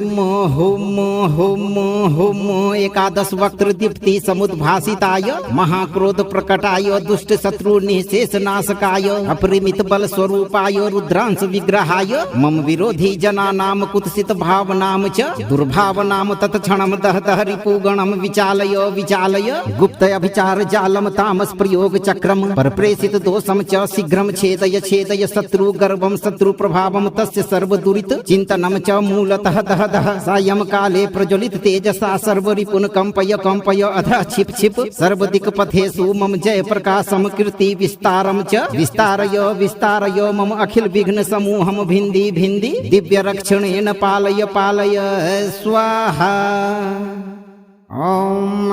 हुं एकादश वक्त्र दीप्ति समुद्भासिताय महाक्रोध प्रकटाय दुष्ट शत्रु निशेष नाशकाय अपरिमित बल स्वरूपाय रुद्रांश विग्रहाय मम विरोधी जनानां कुत्सित भावनां च दुर्भावनां तत्क्षणं दह दह रिपुगणं विचालय गुप्त अभिचार जालम तामस प्रयोग चक्रम परप्रेषित दोषम च शीघ्रं छेदय शत्रु गर्भं शत्रु प्रभावं तस्य सर्वदुरित चिन्तनं च मूलतः दह दह सायंकाले प्रज्वलित तेजसा सर्वरिपुन कंपय अधः छिप छिप सर्वदिक्पथेषु मम जय प्रकाशम कीर्ति विस्तारम च विस्तारय मम अखिल विघ्न समूहम भिन्दी भिन्दी दिव्य रक्षणेन पालय पालय स्वाहा। ओम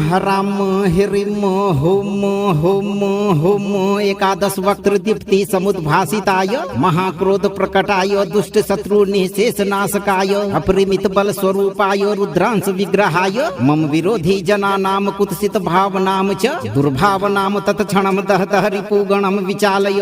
ह्रां ह्रीं हुं एकादश वक्त्र दीप्ति समुद्भासिताय महाक्रोध प्रकटाय दुष्ट शत्रु निशेष नाशकाय अपरिमित बल स्वरूपाय रुद्रांश विग्रहाय मम विरोधी जनानां कुत्सित भावनां च दुर्भावनां तत्क्षणं दह दह रिपुगणं विचालय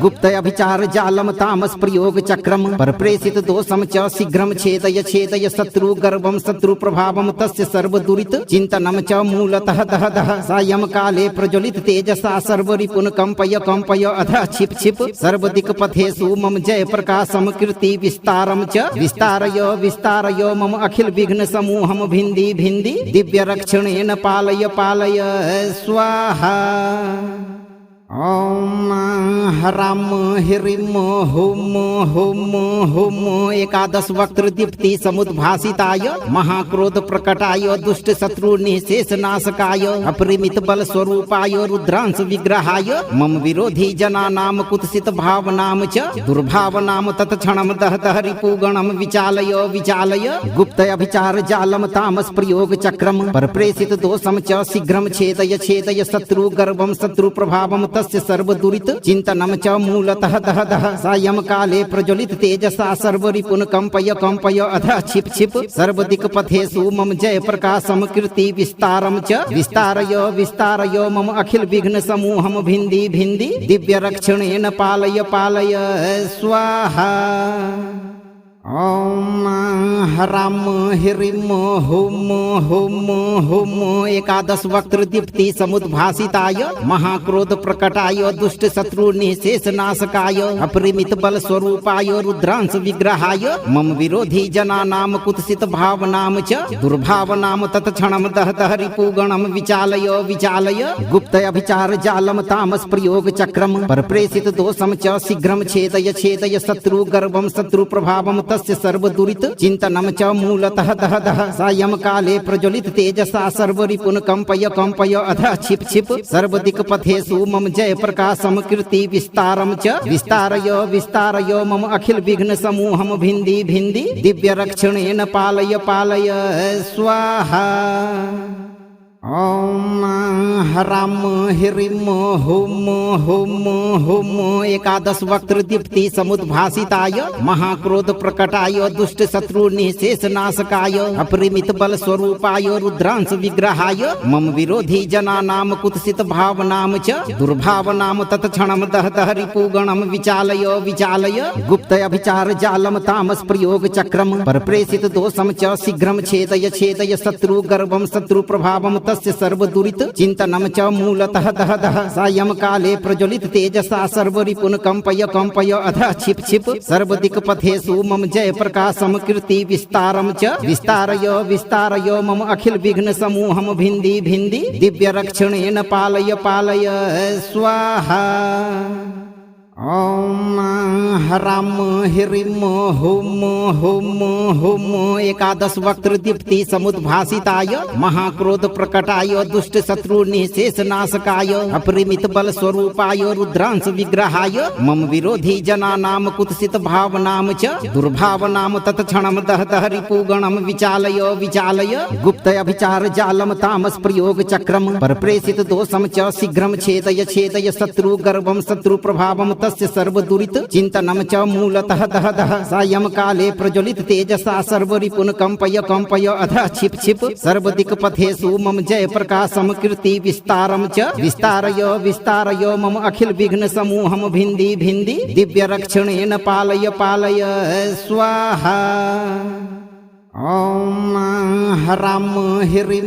गुप्त अभिचार जालम तामस प्रयोग चक्रम परप्रेषित दोषम च शीघ्रं छेदय शत्रु गर्भं शत्रु प्रभावं तस्य सर्वदुरित चिन्तनं च मूलतः दह दह सायंकाले प्रज्वलित तेजसा सर्वरिपुन कंपय अधः छिप छिप सर्वदिक्पथेषु मम जय प्रकाशम कीर्ति विस्तारम च विस्तारय मम अखिल विघ्न समूहम भिन्दी भिन्दी दिव्य रक्षणेन पालय पालय स्वाहा। ओम ह्रां ह्रीं हुं एकादश वक्त्र दीप्ति समुद्भासिताय महाक्रोध प्रकटाय दुष्ट शत्रु निशेष नाशकाय अपरिमित बल स्वरूपाय रुद्रांश विग्रहाय मम विरोधी जनानां कुत्सित भावनां च दुर्भावनां तत्क्षणं दह दह रिपुगणं विचालय गुप्त अभिचार जालम तामस प्रयोग चक्रम परप्रेषित दोषम च शीघ्रं छेदय शत्रु गर्भं शत्रु प्रभावं तस्य सर्वदुरित चिन्तनं च मूलतः दह दह सायंकाले प्रज्वलित तेजसा सर्वरिपुन कंपय अधः छिप छिप सर्वदिक्पथेषु मम जय प्रकाशम कीर्ति विस्तारम च विस्तारय मम अखिल विघ्न समूहम भिन्दी भिन्दी दिव्य रक्षणेन पालय पालय स्वाहा। ॐ ह्रां ह्रीं हुं एकादश वक्त्र दीप्ति समुद्भासिताय महाक्रोध प्रकटाय दुष्ट शत्रु निशेष नाशकाय अपरिमित बल स्वरूपाय रुद्रांश विग्रहाय मम विरोधी जनानां कुत्सित भावनां च दुर्भावनां तत्क्षणं दहतः रिपुगणं विचालय विचालय गुप्त अभिचार जालम तामस प्रयोग चक्रम परप्रेषित दोषम च शीघ्रं छेदय छेदय शत्रु गर्भं शत्रु प्रभावं तस्य सर्व दुरित चिंतनम च मूलतः दह दह सायं काले प्रज्वलित तेजसा सर्व रिपुन कंपय कंपय अधः छिप छिप सर्व दिक् पथेषु मम जय प्रकाशम कीर्ति विस्तारम च विस्तारय विस्तारय मम अखिल विघ्न समूहम भिंदी भिंदी दिव्य रक्षणेन पालय पालय स्वाहा। ॐ ह्रां ह्रीं हुं एकादश वक्त्र दीप्ति समुद्भासिताय महाक्रोध प्रकटाय दुष्ट शत्रु निशेष नाशकाय अपरिमित बल स्वरूपाय रुद्रांश विग्रहाय मम विरोधी जनानां कुत्सित भावनां च दुर्भावनां तत्क्षणं दहतः रिपुगणं विचालय विचालय गुप्त अभिचार जालम तामस प्रयोग चक्रम परप्रेषित दोषम च शीघ्रं छेदय छेदय शत्रु गर्भं शत्रु प्रभावं तस्य सर्व दुरित चिंतनम च मूलतः दह दह सायं काले प्रज्वलित तेजसा सर्व रिपुन कंपय कंपय अधः छिप छिप सर्व दिक् पथेषु मम जय प्रकाशम कीर्ति विस्तारम च विस्तारय विस्तारय मम अखिल विघ्न समूहम भिंदी भिंदी दिव्य रक्षणेन पालय पालय स्वाहा। ॐ ह्रां ह्रीं हुं एकादश वक्त्र दीप्ति समुद्भासिताय महाक्रोध प्रकटाय दुष्ट शत्रु निशेष नाशकाय अपरिमित बल स्वरूपाय रुद्रांश विग्रहाय मम विरोधी जनानां कुत्सित भावनां च दुर्भावनां तत्क्षणं दहतः रिपुगणं विचालय विचालय गुप्त अभिचार जालम तामस प्रयोग चक्रम परप्रेषित दोषम च शीघ्रं छेदय छेदय शत्रु गर्भं शत्रु प्रभावं तस्य सर्व दुरित चिंतनम च मूलतः दह दह सायं काले प्रज्वलित तेजसा सर्व रिपुन कंपय कंपय अधः छिप छिप सर्व दिक् पथेषु मम जय प्रकाशम कीर्ति विस्तारम च विस्तारय विस्तारय मम अखिल विघ्न समूहम भिंदी भिंदी दिव्य रक्षणेन पालय पालय स्वाहा। ॐ ह्रां ह्रीं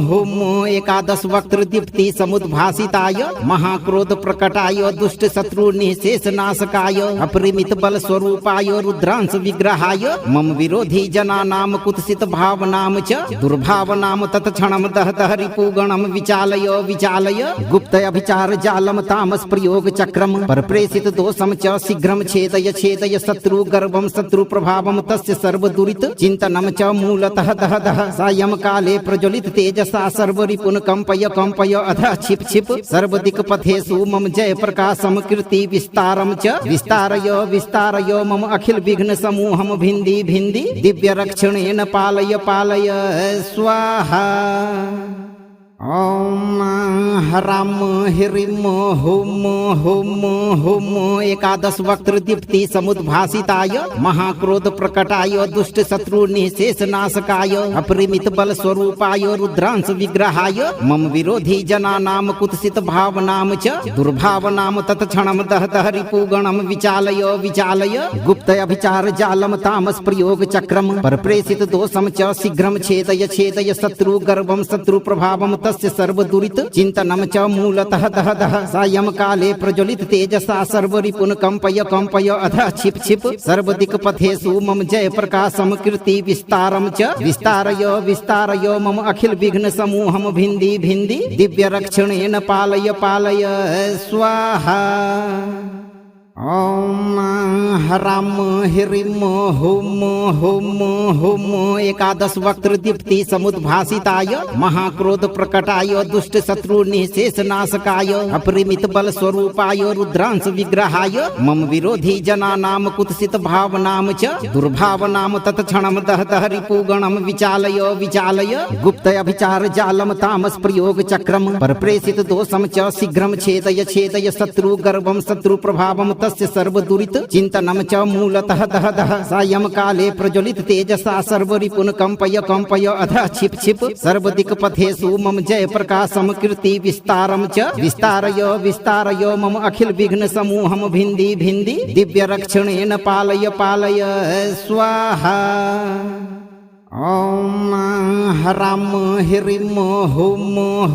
हुं एकादश वक्त्र दीप्ति समुद्भासिताय महाक्रोध प्रकटाय दुष्ट शत्रु निशेष नाशकाय अपरिमित बल स्वरूपाय रुद्रांश विग्रहाय मम विरोधी जनानां कुत्सित भावनां च दुर्भावनां तत्क्षणं दहतः रिपुगणं विचालय विचालय गुप्त अभिचार जालम तामस प्रयोग चक्रम परप्रेषित दोषम च शीघ्रं छेदय छेदय शत्रु गर्भं शत्रु प्रभावं तस्य सर्व दुरित चिंतनम च मूलतः दह दह सायं काले प्रज्वलित तेजसा सर्व रिपुन कंपय कंपय अधः छिप छिप सर्व दिक् पथेषु मम जय प्रकाशम कीर्ति विस्तारम च विस्तारय विस्तारय मम अखिल विघ्न समूहम भिंदी भिंदी दिव्य रक्षणेन पालय पालय स्वाहा। ॐ ह्रां ह्रीं हुं एकादश वक्त्र दीप्ति समुद्भासिताय महाक्रोध प्रकटाय दुष्ट शत्रु निशेष नाशकाय अपरिमित बल स्वरूपाय रुद्रांश विग्रहाय मम विरोधी जनानां कुत्सित भावनां च दुर्भावनां तत्क्षणं दहतः रिपुगणं विचालय विचालय गुप्त अभिचार जालम तामस प्रयोग चक्रम परप्रेषित दोषम च शीघ्रं छेदय छेदय शत्रु गर्भं शत्रु प्रभावं तस्य सर्व दुरित चिंतनम च मूलतः दह दह सायं काले प्रज्वलित तेजसा सर्व रिपुन कंपय कंपय अधः छिप छिप सर्व दिक् पथेषु मम जय प्रकाशम कीर्ति विस्तारम च विस्तारय विस्तारय मम अखिल विघ्न समूहम भिंदी भिंदी दिव्य रक्षणेन पालय पालय स्वाहा। ॐ ह्रां ह्रीं हुं एकादश वक्त्र दीप्ति समुद्भासिताय महाक्रोध प्रकटाय दुष्ट शत्रु निशेष नाशकाय अपरिमित बल स्वरूपाय रुद्रांश विग्रहाय मम विरोधी जनानां कुत्सित भावनां च दुर्भावनां तत्क्षणं दहतः रिपुगणं विचालय विचालय गुप्त अभिचार जालम तामस प्रयोग चक्रम परप्रेषित दोषम च शीघ्रं छेदय छेदय शत्रु गर्भं शत्रु प्रभावं तस्य सर्वदुरित चिन्तनं च मूलतः दह दह सायंकाले प्रज्वलित तेजसा सर्वरिपुन कंपय कंपय अधः क्षिप क्षिप सर्वदिक्पथेषु मम जय प्रकाशम कीर्ति विस्तारम च विस्तारय मम अखिल विघ्न समूहम भिन्दी भिन्दी दिव्य रक्षणेन पालय पालय स्वाहा। ओम ह्रां ह्रीं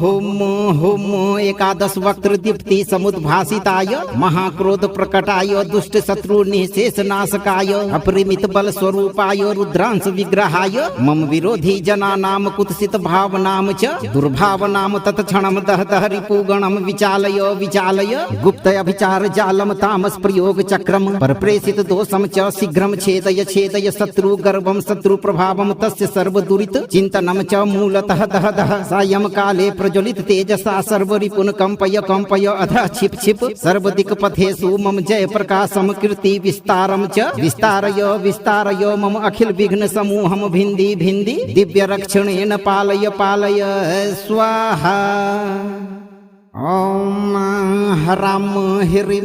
हुं एकादश वक्त्र दीप्ति समुद्भासिताय महाक्रोध प्रकटाय दुष्ट शत्रु निःशेष नाशकाय अपरिमित बल स्वरूपाय रुद्रांश विग्रहाय मम विरोधी जनानां कुत्सित भावनां च दुर्भावनां तत्क्षणं दह दह रिपुगणं विचालय विचालय गुप्त अभिचार जालम तामस प्रयोग चक्रम परप्रेषित दोषम च शीघ्रं छेदय छेदय शत्रु गर्भं शत्रु प्रभावं तस्य सर्वदुरित चिन्तनं च मूलतः दह दह सायंकाले प्रज्वलित तेजसा सर्वरिपुन कंपय कंपय अधः क्षिप क्षिप सर्वदिक्पथेषु मम जय प्रकाशम कीर्ति विस्तारम च विस्तारय मम अखिल विघ्न समूहम भिन्दी भिन्दी दिव्य रक्षणेन पालय पालय स्वाहा। ओम ह्रां ह्रीं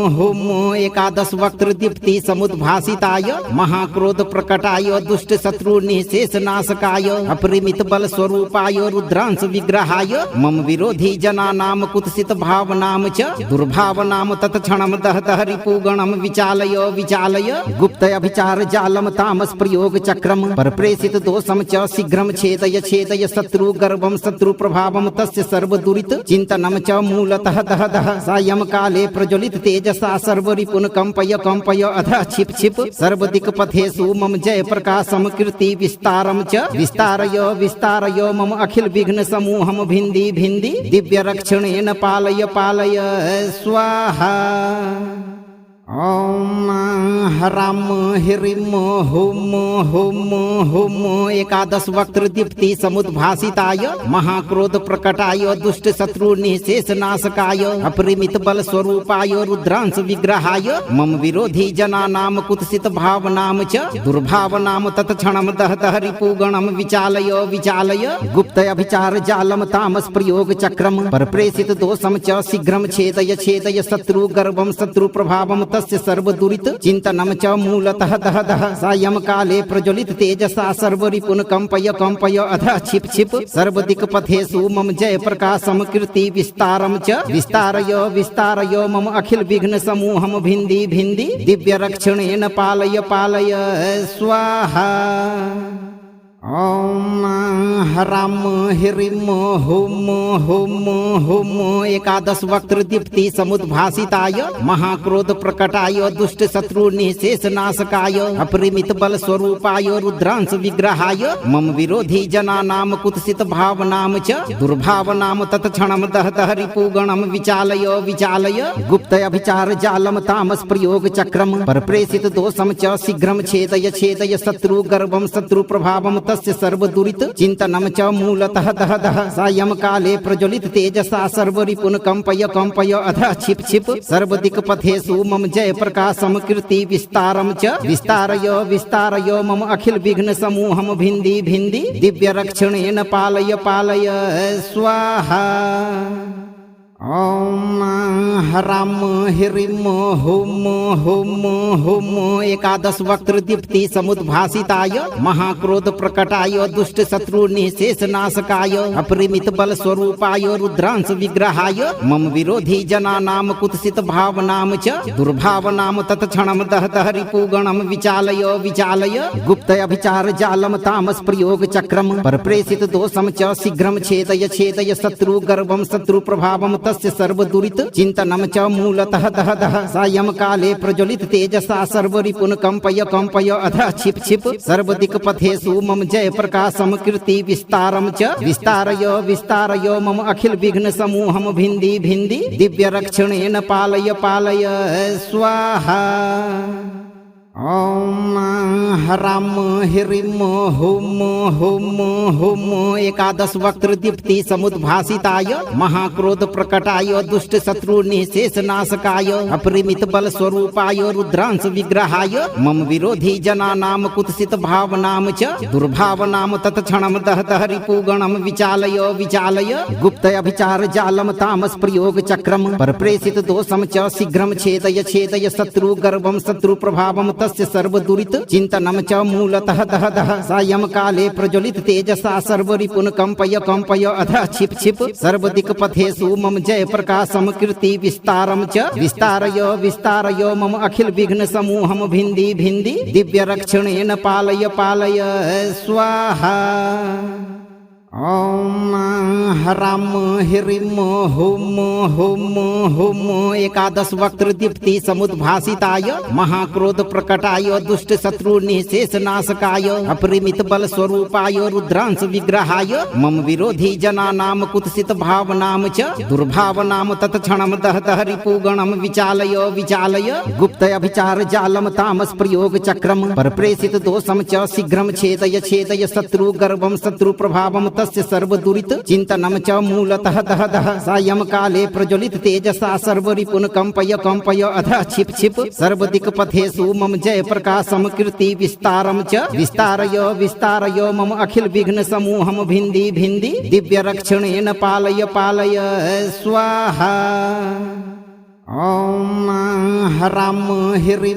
हुं एकादश वक्त्र दीप्ति समुद्भासिताय महाक्रोध प्रकटाय दुष्ट शत्रु निःशेष नाशकाय अपरिमित बल स्वरूपाय रुद्रांश विग्रहाय मम विरोधी जनानां कुत्सित भावनां च दुर्भावनां तत्क्षणं दह दह रिपुगणं विचालय विचालय गुप्त अभिचार जालम तामस प्रयोग चक्रम परप्रेषित दोषम च शीघ्रं छेदय छेदय शत्रु गर्भं शत्रु प्रभावं तस्य सर्वदुरित चिन्तनं च मूलतः दह दह सायंकाले प्रज्वलित तेजसा सर्वरिपुन कंपय कंपय अधः क्षिप क्षिप सर्वदिक्पथेषु मम जय प्रकाशम कीर्ति विस्तारम च विस्तारय मम अखिल विघ्न समूहम भिन्दी भिन्दी दिव्य रक्षणेन पालय पालय स्वाहा। ओम ह्रां ह्रीं हुं एकादश वक्त्र दीप्ति समुद्भासिताय महाक्रोध प्रकटाय दुष्ट शत्रु निःशेष नाशकाय अपरिमित बल स्वरूपाय रुद्रांश विग्रहाय मम विरोधी जनानां कुत्सित भावनां च दुर्भावनां तत्क्षणं दह दह रिपुगणं विचालय विचालय गुप्त अभिचार जालम तामस प्रयोग चक्रम परप्रेषित दोषम च शीघ्रं छेदय छेदय शत्रु गर्भं शत्रु प्रभावं तस्य सर्वदुरित चिन्तनं च मूलतः दह दह सायंकाले प्रज्वलित तेजसा सर्वरिपुन कंपय कंपय अधः क्षिप क्षिप सर्वदिक्पथेषु मम जय प्रकाशम कीर्ति विस्तारम च विस्तारय मम अखिल विघ्न समूहम भिन्दी भिन्दी दिव्य रक्षणेन पालय पालय स्वाहा। ओम ह्रां ह्रीं हुं एकादश वक्त्र दीप्ति समुद्भासिताय महाक्रोध प्रकटाय दुष्ट शत्रु निःशेष नाशकाय अपरिमित बल स्वरूपाय रुद्रांश विग्रहाय मम विरोधी जनानां कुत्सित भावनां च दुर्भावनां तत्क्षणं दह दह रिपुगणं विचालय विचालय गुप्त अभिचार जालम तामस प्रयोग चक्रम परप्रेषित दोषम च शीघ्रं छेदय छेदय शत्रु गर्भं शत्रु प्रभावं तस्य सर्वदुरित चिन्तनं च मूलतः दह दह सायंकाले प्रज्वलित तेजसा सर्वरिपुन कंपय कंपय अधः क्षिप क्षिप सर्वदिक्पथेषु मम जय प्रकाशम कीर्ति विस्तारम च विस्तारय मम अखिल विघ्न समूहम भिन्दी भिन्दी दिव्य रक्षणेन पालय पालय स्वाहा। ओम ह्रां ह्रीं हुं एकादश वक्त्र दीप्ति समुद्भासिताय महाक्रोध प्रकटाय दुष्ट शत्रु निःशेष नाशकाय अपरिमित बल स्वरूपाय रुद्रांश विग्रहाय मम विरोधी जनानां कुत्सित भावनां च दुर्भावनां तत्क्षणं दह दह रिपुगणं विचालय विचालय गुप्त अभिचार जालम तामस प्रयोग चक्रम परप्रेषित दोषम च शीघ्रं छेदय छेदय शत्रु गर्भं शत्रु प्रभावं तस्य सर्वदुरित चिन्तनं च मूलतः दह दह सायंकाले प्रज्वलित तेजसा सर्वरिपुन कंपय कंपय अधः क्षिप क्षिप सर्वदिक्पथेषु मम जय प्रकाशम कीर्ति विस्तारम च विस्तारय मम अखिल विघ्न समूहम भिन्दी भिन्दी दिव्य रक्षणेन पालय पालय स्वाहा। ॐ ह्रां ह्रीं हुं एकादश वक्त्र दीप्ति समुद्भासिताय महाक्रोध प्रकटाय दुष्ट शत्रु निशेष नाशकाय अपरिमित बल स्वरूपाय रुद्रांश विग्रहाय मम विरोधी जनानां कुत्सित भावनां च दुर्भावनां तत्क्षणं दहतः रिपुगणं विचालय विचालय गुप्त अभिचार जालं तामस प्रयोग चक्रम परप्रेषित दोषं च शीघ्रं छेदय छेदय शत्रु गर्भं शत्रु प्रभावं तस्य सर्वदुरित चिंतनम च मूलतः दह दह सायं काले प्रज्वलित तेजसा सर्वरिपुन कंपय कंपय अधः छिप छिप सर्वदिक पथेषु मम जय प्रकाशम कीर्ति विस्तारम च विस्तारय विस्तारय मम अखिल विघ्न समूहम भिंदी भिंदी दिव्य रक्षणेन पालय पालय स्वाहा। ॐ ह्रां ह्रीं हुं एकादश वक्त्र दीप्ति समुद्भासिताय महाक्रोध प्रकटाय दुष्ट शत्रु निशेष नाशकाय अपरिमित बल स्वरूपाय रुद्रांश विग्रहाय मम विरोधी जनानां कुत्सित भावनां च दुर्भावनां तत्क्षणं दहतः रिपुगणं विचालय विचालय गुप्त अभिचार जालं तामस प्रयोग चक्रम परप्रेषित दोषं च शीघ्रं छेदय छेदय शत्रु गर्भं शत्रु प्रभावं तस्य सर्वदुरित चिंतनम च मूलतः दह दह सायं काले प्रज्वलित तेजसा सर्वरिपुन कंपय कंपय अधः छिप छिप सर्वदिक पथेषु मम जय प्रकाशम कीर्ति विस्तारम च विस्तारय विस्तारय मम अखिल विघ्न समूहम भिंदी भिंदी दिव्य रक्षणेन पालय पालय स्वाहा। ॐ ह्रां ह्रीं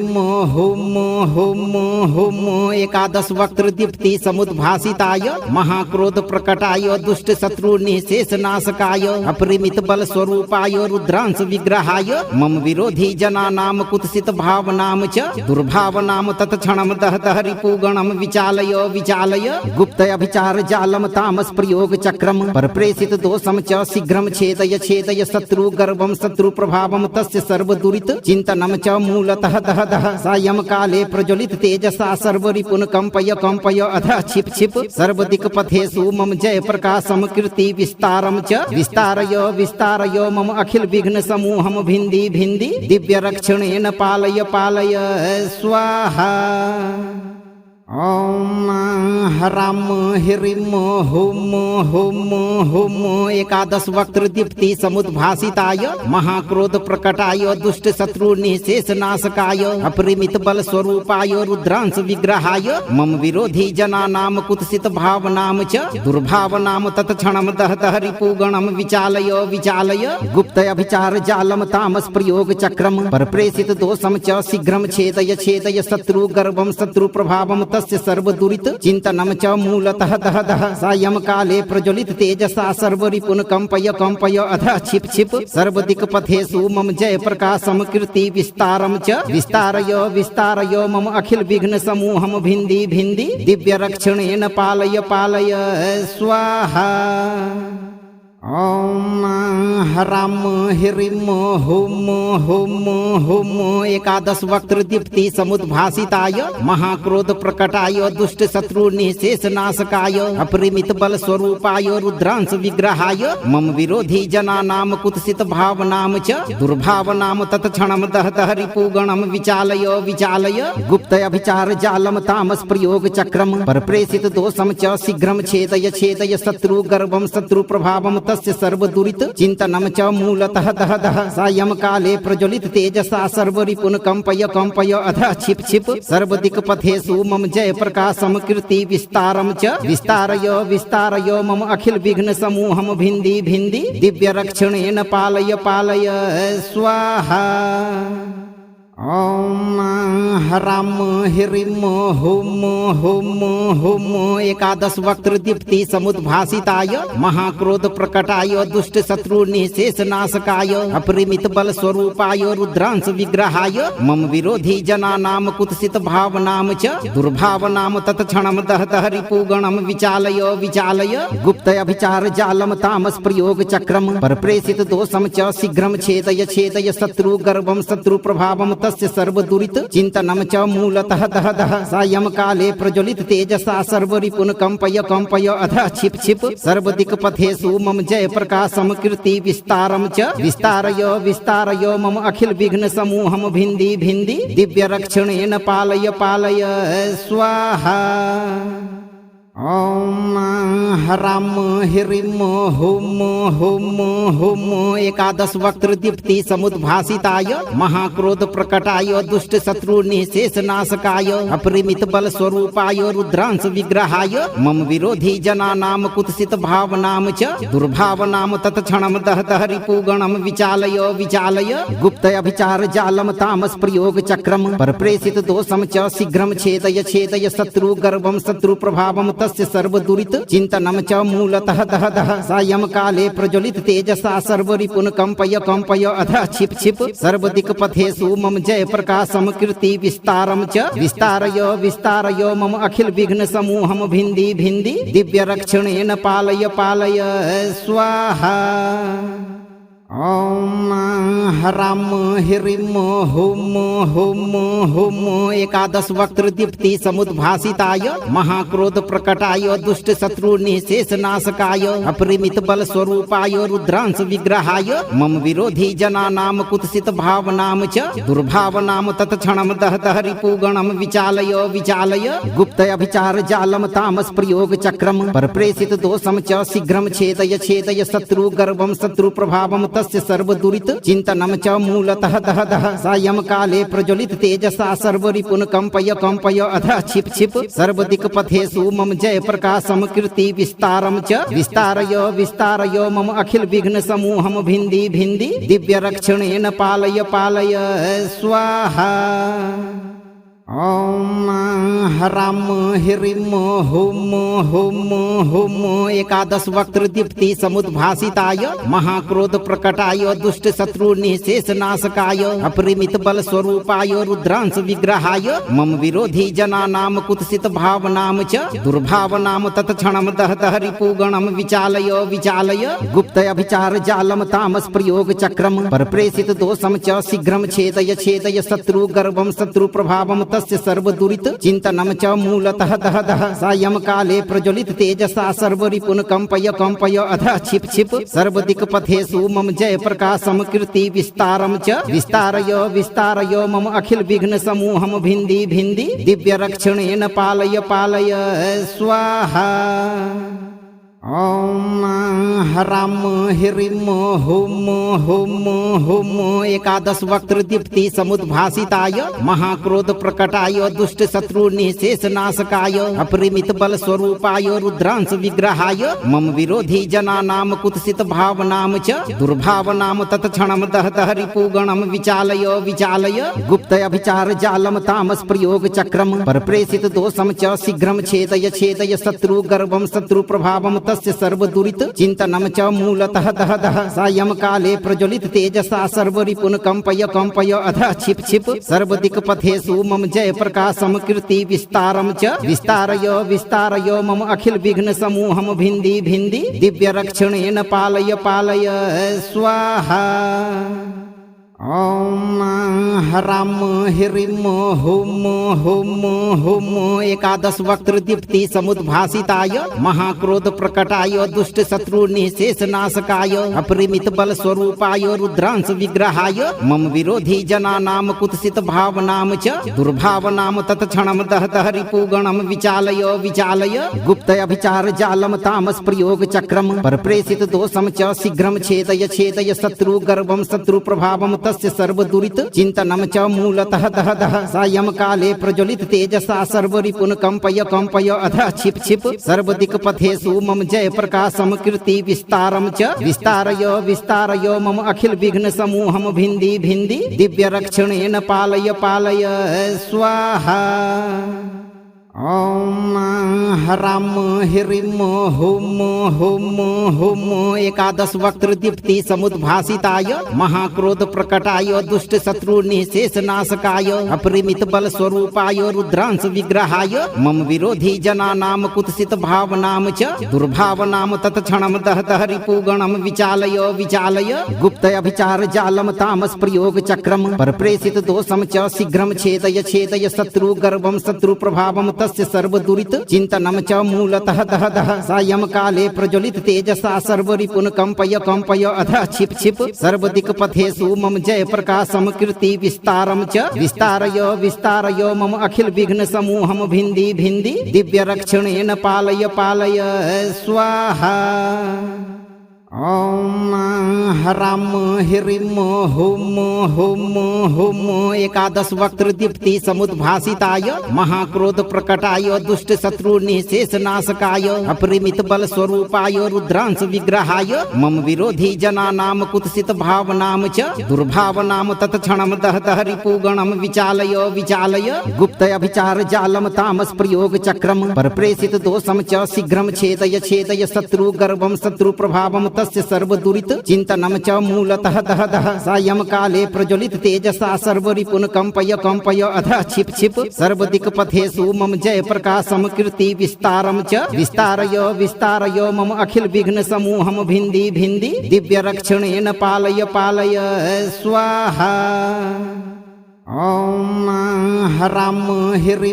हुं एकादश वक्त्र दीप्ति समुद्भासिताय महाक्रोध प्रकटाय दुष्ट शत्रु निशेष नाशकाय अपरिमित बल स्वरूपाय रुद्रांश विग्रहाय मम विरोधी जनानां कुत्सित भावनां च दुर्भावनां तत्क्षणं दहतः रिपुगणं विचालय विचालय गुप्त अभिचार जालं तामस प्रयोग चक्रम परप्रेषित दोषं च शीघ्रं छेदय छेदय शत्रु गर्भं शत्रु प्रभावं तस्य सर्वदुरित चिंतनम च मूलतः दह दह सायं काले प्रज्वलित तेजसा सर्वरिपुन कंपय कंपय अधः छिप छिप सर्वदिक पथेषु मम जय प्रकाशम कीर्ति विस्तारम च विस्तारय विस्तारय मम अखिल विघ्न समूहम भिंदी भिंदी दिव्य रक्षणेन पालय पालय स्वाहा। ॐ ह्रां ह्रीं हुं एकादश वक्त्र दीप्ति समुद्भासिताय महाक्रोध प्रकटाय दुष्ट शत्रु निशेष नाशकाय अपरिमित बल स्वरूपाय रुद्रांश विग्रहाय मम विरोधी जनानां कुत्सित भावनां च दुर्भावनां तत्क्षणं दहतः रिपुगणं विचालय विचालय गुप्त अभिचार जालं तामस प्रयोग चक्रम परप्रेषित दोषं च शीघ्रं छेदय छेदय शत्रु गर्भं शत्रु प्रभावं तस्य सर्वदुरित चिंतनम च मूलतः दह दह सायं काले प्रज्वलित तेजसा सर्वरिपुन कंपय कंपय अधः छिप छिप सर्वदिक पथेषु मम जय प्रकाशम कीर्ति विस्तारम च विस्तारय विस्तारय मम अखिल विघ्न समूहम भिंदी भिंदी दिव्य रक्षणेन पालय पालय स्वाहा। ॐ ह्रां ह्रीं हुं एकादश वक्त्र दीप्ति समुद्भासिताय महाक्रोध प्रकटाय दुष्ट शत्रु निशेष नाशकाय अपरिमित बल स्वरूपाय रुद्रांश विग्रहाय मम विरोधी जनानां कुत्सित भावनां च दुर्भावनां तत्क्षणं दहतः रिपुगणं विचालय विचालय गुप्त अभिचार जालं तामस प्रयोग चक्रम परप्रेषित दोषं च शीघ्रं छेदय छेदय शत्रु गर्भं शत्रु प्रभावं तस्य सर्वदुरित चिंतनम च मूलतः दह दह सायं काले प्रज्वलित तेजसा सर्वरिपुन कंपय कंपय अधः छिप छिप सर्वदिक पथेषु मम जय प्रकाशम कीर्ति विस्तारम च विस्तारय विस्तारय मम अखिल विघ्न समूहम भिंदी भिंदी दिव्य रक्षणेन पालय पालय स्वाहा। ॐ ह्रां ह्रीं हुं एकादश वक्त्र दीप्ति समुद्भासिताय महाक्रोध प्रकटाय दुष्ट शत्रु निशेष नाशकाय अपरिमित बल स्वरूपाय रुद्रांश विग्रहाय मम विरोधी जनानां कुत्सित भावनां च दुर्भावनां तत्क्षणं दहतः रिपुगणं विचालय विचालय गुप्त अभिचार जालं तामस प्रयोग चक्रम परप्रेषित दोषं च शीघ्रं छेदय छेदय शत्रु गर्भं शत्रु प्रभावं तस्य सर्वदुरित चिन्तनं च मूलतः दह दह सायं काले प्रज्वलित तेजसा सर्वरिपुन कंपय कंपय अधः छिप छिप सर्वदिक्पथेषु मम जय प्रकाशम कीर्ति विस्तारम च विस्तारय मम अखिल विघ्न समूहम भिन्दी भिन्दी दिव्य रक्षणेन पालय पालय स्वाहा। ओम ह्रां ह्रीं हुं एकादश वक्त्र दीप्ति समुद्भासिताय महाक्रोध प्रकटाय दुष्ट शत्रु निशेष नाशकाय अपरिमित बल स्वरूपाय रुद्रांश विग्रहाय मम विरोधी जनानां कुत्सित भावनां च दुर्भावनां तत्क्षणं दह दह रिपुगणं विचालय गुप्त अभिचार जालम तामस प्रयोग चक्रम परप्रेषित दोषम च शीघ्रं छेदय शत्रु गर्भं शत्रु प्रभावं तस्य सर्वदुरित चिन्तनं च मूलतः दह दह सायं काले प्रज्वलित तेजसा सर्वरिपुन कंपय अधः छिप छिप सर्वदिक्पथेषु मम जय प्रकाशम कीर्ति विस्तारम च विस्तारय मम अखिल विघ्न समूहम भिन्दी भिन्दी दिव्य रक्षणेन पालय पालय स्वाहा। ओम ह्रां ह्रीं हुं एकादश वक्त्र दीप्ति समुद्भासिताय महाक्रोध प्रकटाय दुष्ट शत्रु निशेष नाशकाय अपरिमित बल स्वरूपाय रुद्रांश विग्रहाय मम विरोधी जनानां कुत्सित भावनां च दुर्भावनां तत्क्षणं दह दह रिपुगणं विचालय गुप्त अभिचार जालम तामस प्रयोग चक्रम परप्रेषित दोषम च शीघ्रं छेदय शत्रु गर्भं शत्रु प्रभावं तस्य सर्वदुरित चिन्तनं च मूलतः दह दह सायं काले प्रज्वलित तेजसा सर्वरिपुन कंपय अधः छिप छिप सर्वदिक्पथेषु मम जय प्रकाशम कीर्ति विस्तारम च विस्तारय मम अखिल विघ्न समूहम भिन्दी भिन्दी दिव्य रक्षणेन पालय पालय स्वाहा। ओम ह्रां ह्रीं हुं एकादश वक्त्र दीप्ति समुद्भासिताय महाक्रोध प्रकटाय दुष्ट शत्रु निशेष नाशकाय अपरिमित बल स्वरूपाय रुद्रांश विग्रहाय मम विरोधी जनानां कुत्सित भावनां च दुर्भावनां तत्क्षणं दह दह रिपुगणं विचालय गुप्त अभिचार जालम तामस प्रयोग चक्रम परप्रेषित दोषम च शीघ्रं छेदय शत्रु गर्भं शत्रु प्रभावं तस्य सर्वदुरित चिन्तनं च मूलतः दह दह सायं काले प्रज्वलित तेजसा सर्वरिपुन कंपय अधः छिप छिप सर्वदिक्पथेषु मम जय प्रकाशम कीर्ति विस्तारम च विस्तारय मम अखिल विघ्न समूहम भिन्दी भिन्दी दिव्य रक्षणेन पालय पालय स्वाहा। ओम ह्रां ह्रीं हुं एकादश वक्त्र दीप्ति समुद्भासिताय महाक्रोध प्रकटाय दुष्ट शत्रु निशेष नाशकाय अपरिमित बल स्वरूपाय रुद्रांश विग्रहाय मम विरोधी जनानां कुत्सित भावनां च दुर्भावनां तत्क्षणं दह दह रिपुगणं विचालय गुप्त अभिचार जालम तामस प्रयोग चक्रम परप्रेषित दोषम च शीघ्रं छेदय शत्रु गर्भं शत्रु प्रभावं तस्य सर्वदुरित चिन्तनं च मूलतः दह दह सायं काले प्रज्वलित तेजसा सर्वरिपुन कंपय अधः छिप छिप सर्वदिक्पथेषु मम जय प्रकाशम कीर्ति विस्तारम च विस्तारय मम अखिल विघ्न समूहम भिन्दी भिन्दी दिव्य रक्षणेन पालय पालय स्वाहा। ओम ह्रां ह्रीं हुं एकादश वक्त्र दीप्ति समुद्भासिताय महाक्रोध प्रकटाय दुष्ट शत्रु निशेष नाशकाय अपरिमित बल स्वरूपाय रुद्रांश विग्रहाय मम विरोधी जनानां कुत्सित भावनां च दुर्भावनां तत्क्षणं दह दह रिपुगणं विचालय गुप्त अभिचार जालम तामस प्रयोग चक्रम परप्रेषित दोषम च शीघ्रं छेदय शत्रु गर्भं शत्रु प्रभावं तस्य सर्वदुरित चिन्तनं च मूलतः दह दह सायं काले प्रज्वलित तेजसा सर्वरिपुन कंपय अधः छिप छिप सर्वदिक्पथेषु मम जय प्रकाशम कीर्ति विस्तारम च विस्तारय मम अखिल विघ्न समूहम भिन्दी भिन्दी दिव्य रक्षणेन पालय पालय स्वाहा। ॐ ह्रां ह्रीं हुं एकादश वक्त्र दीप्ति समुद्भासिताय महाक्रोध प्रकटाय दुष्ट शत्रु निशेष नाशकाय अपरिमित बल स्वरूपाय रुद्रांश विग्रहाय मम विरोधी जनानां कुत्सित भावनां च दुर्भावनां तत्क्षणं दहतः रिपुगणं विचालय विचालय गुप्त अभिचार जालम तामस प्रयोग चक्रम परप्रेषित दोषम च शीघ्रं छेदय छेदय शत्रु गर्भं शत्रु प्रभावं तस्य सर्वदुरित चिंतनम च मूलतः दह दह सायं काले प्रज्वलित तेजसा सर्वरिपुन कंपय कंपय अधः छिप छिप सर्वदिक पथेषु मम जय प्रकाशम कीर्ति विस्तारम च विस्तारय विस्तारय मम अखिल विघ्न समूहम भिंदी भिंदी दिव्य रक्षणेन पालय पालय स्वाहा। ॐ ह्रां ह्रीं हुं एकादश वक्त्र दीप्ति समुद्भासिताय महाक्रोध प्रकटाय दुष्ट शत्रु निशेष नाशकाय अपरिमित बल स्वरूपाय रुद्रांश विग्रहाय मम विरोधी जनानां कुत्सित भावनां च दुर्भावनां तत्क्षणं दहतः रिपुगणं विचालय विचालय गुप्त अभिचार जालम तामस प्रयोग चक्रम परप्रेषित दोषम च शीघ्रं छेदय छेदय शत्रु गर्भं शत्रु प्रभावं तस्य सर्वदुरित चिंतनम च मूलतः दह दह सायं काले प्रज्वलित तेजसा सर्वरिपुन कंपय कंपय अधः छिप छिप सर्वदिक पथेषु मम जय प्रकाशम कीर्ति विस्तारम च विस्तारय विस्तारय मम अखिल विघ्न समूहम भिंदी भिंदी दिव्य रक्षणेन पालय पालय स्वाहा। ॐ ह्रां ह्रीं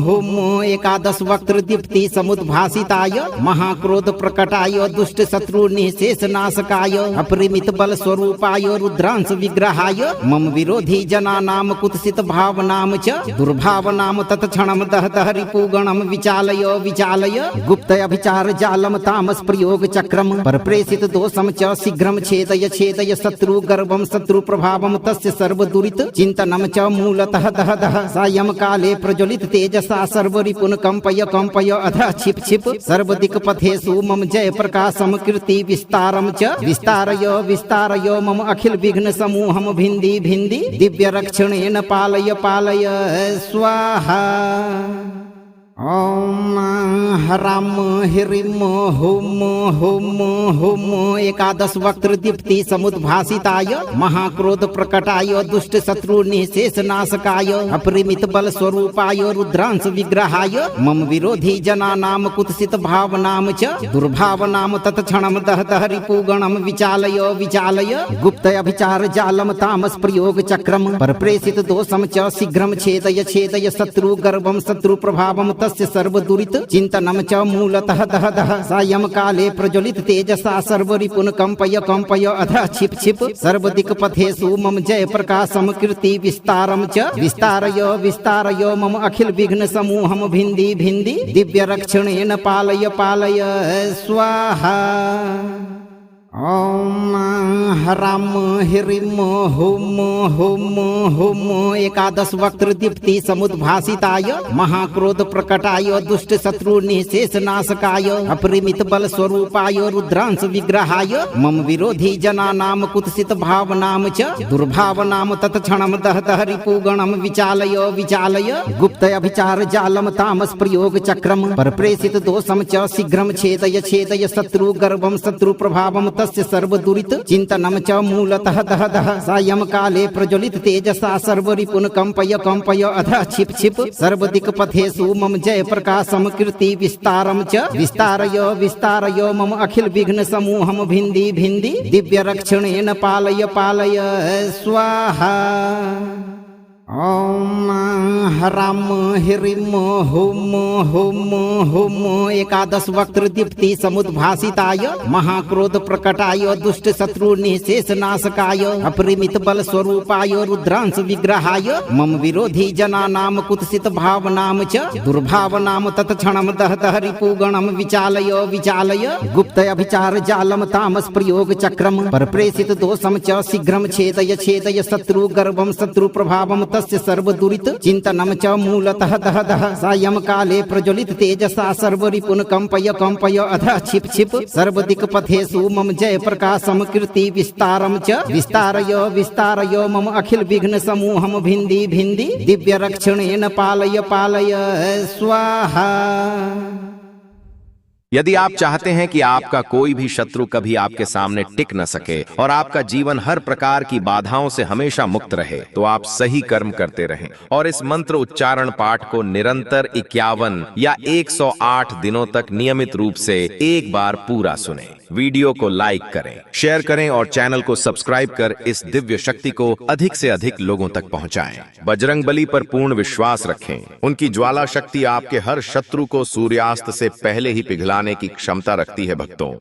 हुं एकादश वक्त्र दीप्ति समुद्भासिताय महाक्रोध प्रकटाय दुष्ट शत्रु निशेष नाशकाय अपरिमित बल स्वरूपाय रुद्रांश विग्रहाय मम विरोधी जनानां कुत्सित भावनां च दुर्भावनां तत्क्षणं दहतः रिपुगणं विचालय विचालय गुप्त अभिचार जालम तामस प्रयोग चक्रम परप्रेषित दोषम च शीघ्रं छेदय छेदय शत्रु गर्भं शत्रु प्रभावं तस्य सर्वदुरित चिंतनम च मूलतः दह दह सायं काले प्रज्वलित तेजसा सर्वरिपुन कंपय कंपय अधः छिप छिप सर्वदिक पथेषु मम जय प्रकाशम कीर्ति विस्तारम च विस्तारय विस्तारय मम अखिल विघ्न समूहम भिंदी भिंदी दिव्य रक्षणेन पालय पालय स्वाहा। ॐ ह्रां ह्रीं हुं एकादश वक्त्र दीप्ति समुद्भासिताय महाक्रोध प्रकटाय दुष्ट शत्रु निशेष नाशकाय अपरिमित बल स्वरूपाय रुद्रांश विग्रहाय मम विरोधी जनानां कुत्सित भावनां च दुर्भावनां तत्क्षणं दहतः रिपुगणं विचालय विचालय गुप्त अभिचार जालम तामस प्रयोग चक्रम परप्रेषित दोषम च शीघ्रं छेदय छेदय शत्रु गर्भं शत्रु प्रभावं तस्य सर्वदुरित चिंतनम च मूलतः दह दह सायं काले प्रज्वलित तेजसा सर्वरिपुन कंपय कंपय अधः छिप छिप सर्वदिक पथेषु मम जय प्रकाशम कीर्ति विस्तारम च विस्तारय विस्तारय मम अखिल विघ्न समूहम भिंदी भिंदी दिव्य रक्षणेन पालय पालय स्वाहा। ॐ ह्रां ह्रीं हुं एकादश वक्त्र दीप्ति समुद्भासिताय महाक्रोध प्रकटाय दुष्ट शत्रु निशेष नाशकाय अपरिमित बल स्वरूपाय रुद्रांश विग्रहाय मम विरोधी जनानां कुत्सित भावनां च दुर्भावनां तत्क्षणं दहतः रिपुगणं विचालय विचालय गुप्त अभिचार जालम तामस प्रयोग चक्रम परप्रेषित दोषम च शीघ्रं छेदय छेदय शत्रु गर्भं शत्रु प्रभावं तस्य सर्वदुरित चिंतनम च मूलतः दह दह सायं काले प्रज्वलित तेजसा सर्वरिपुन कंपय कंपय अधः छिप छिप सर्वदिक पथेषु मम जय प्रकाशम कीर्ति विस्तारम च विस्तारय विस्तारय मम अखिल विघ्न समूहम भिंदी भिंदी दिव्य रक्षणेन पालय पालय स्वाहा। ॐ ह्रां ह्रीं हुं एकादश वक्त्र दीप्ति समुद्भासिताय महाक्रोध प्रकटाय दुष्ट शत्रु निशेष नाशकाय अपरिमित बल स्वरूपाय रुद्रांश विग्रहाय मम विरोधी जनानां कुत्सित भावनां च दुर्भावनां तत्क्षणं दहतः रिपुगणं विचालय विचालय गुप्त अभिचार जालम तामस प्रयोग चक्रम परप्रेषित दोषम च शीघ्रं छेदय छेदय शत्रु गर्भं शत्रु प्रभावं सर्पस्य सर्वदुरित चिंतनम च मूलतः दह दह सायं काले प्रज्वलित तेजसा सर्वरिपुन कंपय कंपय अधः छिप छिप सर्वदिक्पथेषु मम जय प्रकाशम कीर्ति विस्तारम च विस्तारय मम अखिल विघ्न समूहम भिंदी भिंदी दिव्य रक्षणेन पालय पालय स्वाहा। यदि आप चाहते हैं कि आपका कोई भी शत्रु कभी आपके सामने टिक न सके और आपका जीवन हर प्रकार की बाधाओं से हमेशा मुक्त रहे, तो आप सही कर्म करते रहें और इस मंत्र उच्चारण पाठ को निरंतर 51 या 108 दिनों तक नियमित रूप से एक बार पूरा सुनें। वीडियो को लाइक करें, शेयर करें और चैनल को सब्सक्राइब कर इस दिव्य शक्ति को अधिक से अधिक लोगों तक पहुंचाएं। बजरंगबली पर पूर्ण विश्वास रखें। उनकी ज्वाला शक्ति आपके हर शत्रु को सूर्यास्त से पहले ही पिघलाने की क्षमता रखती है भक्तों।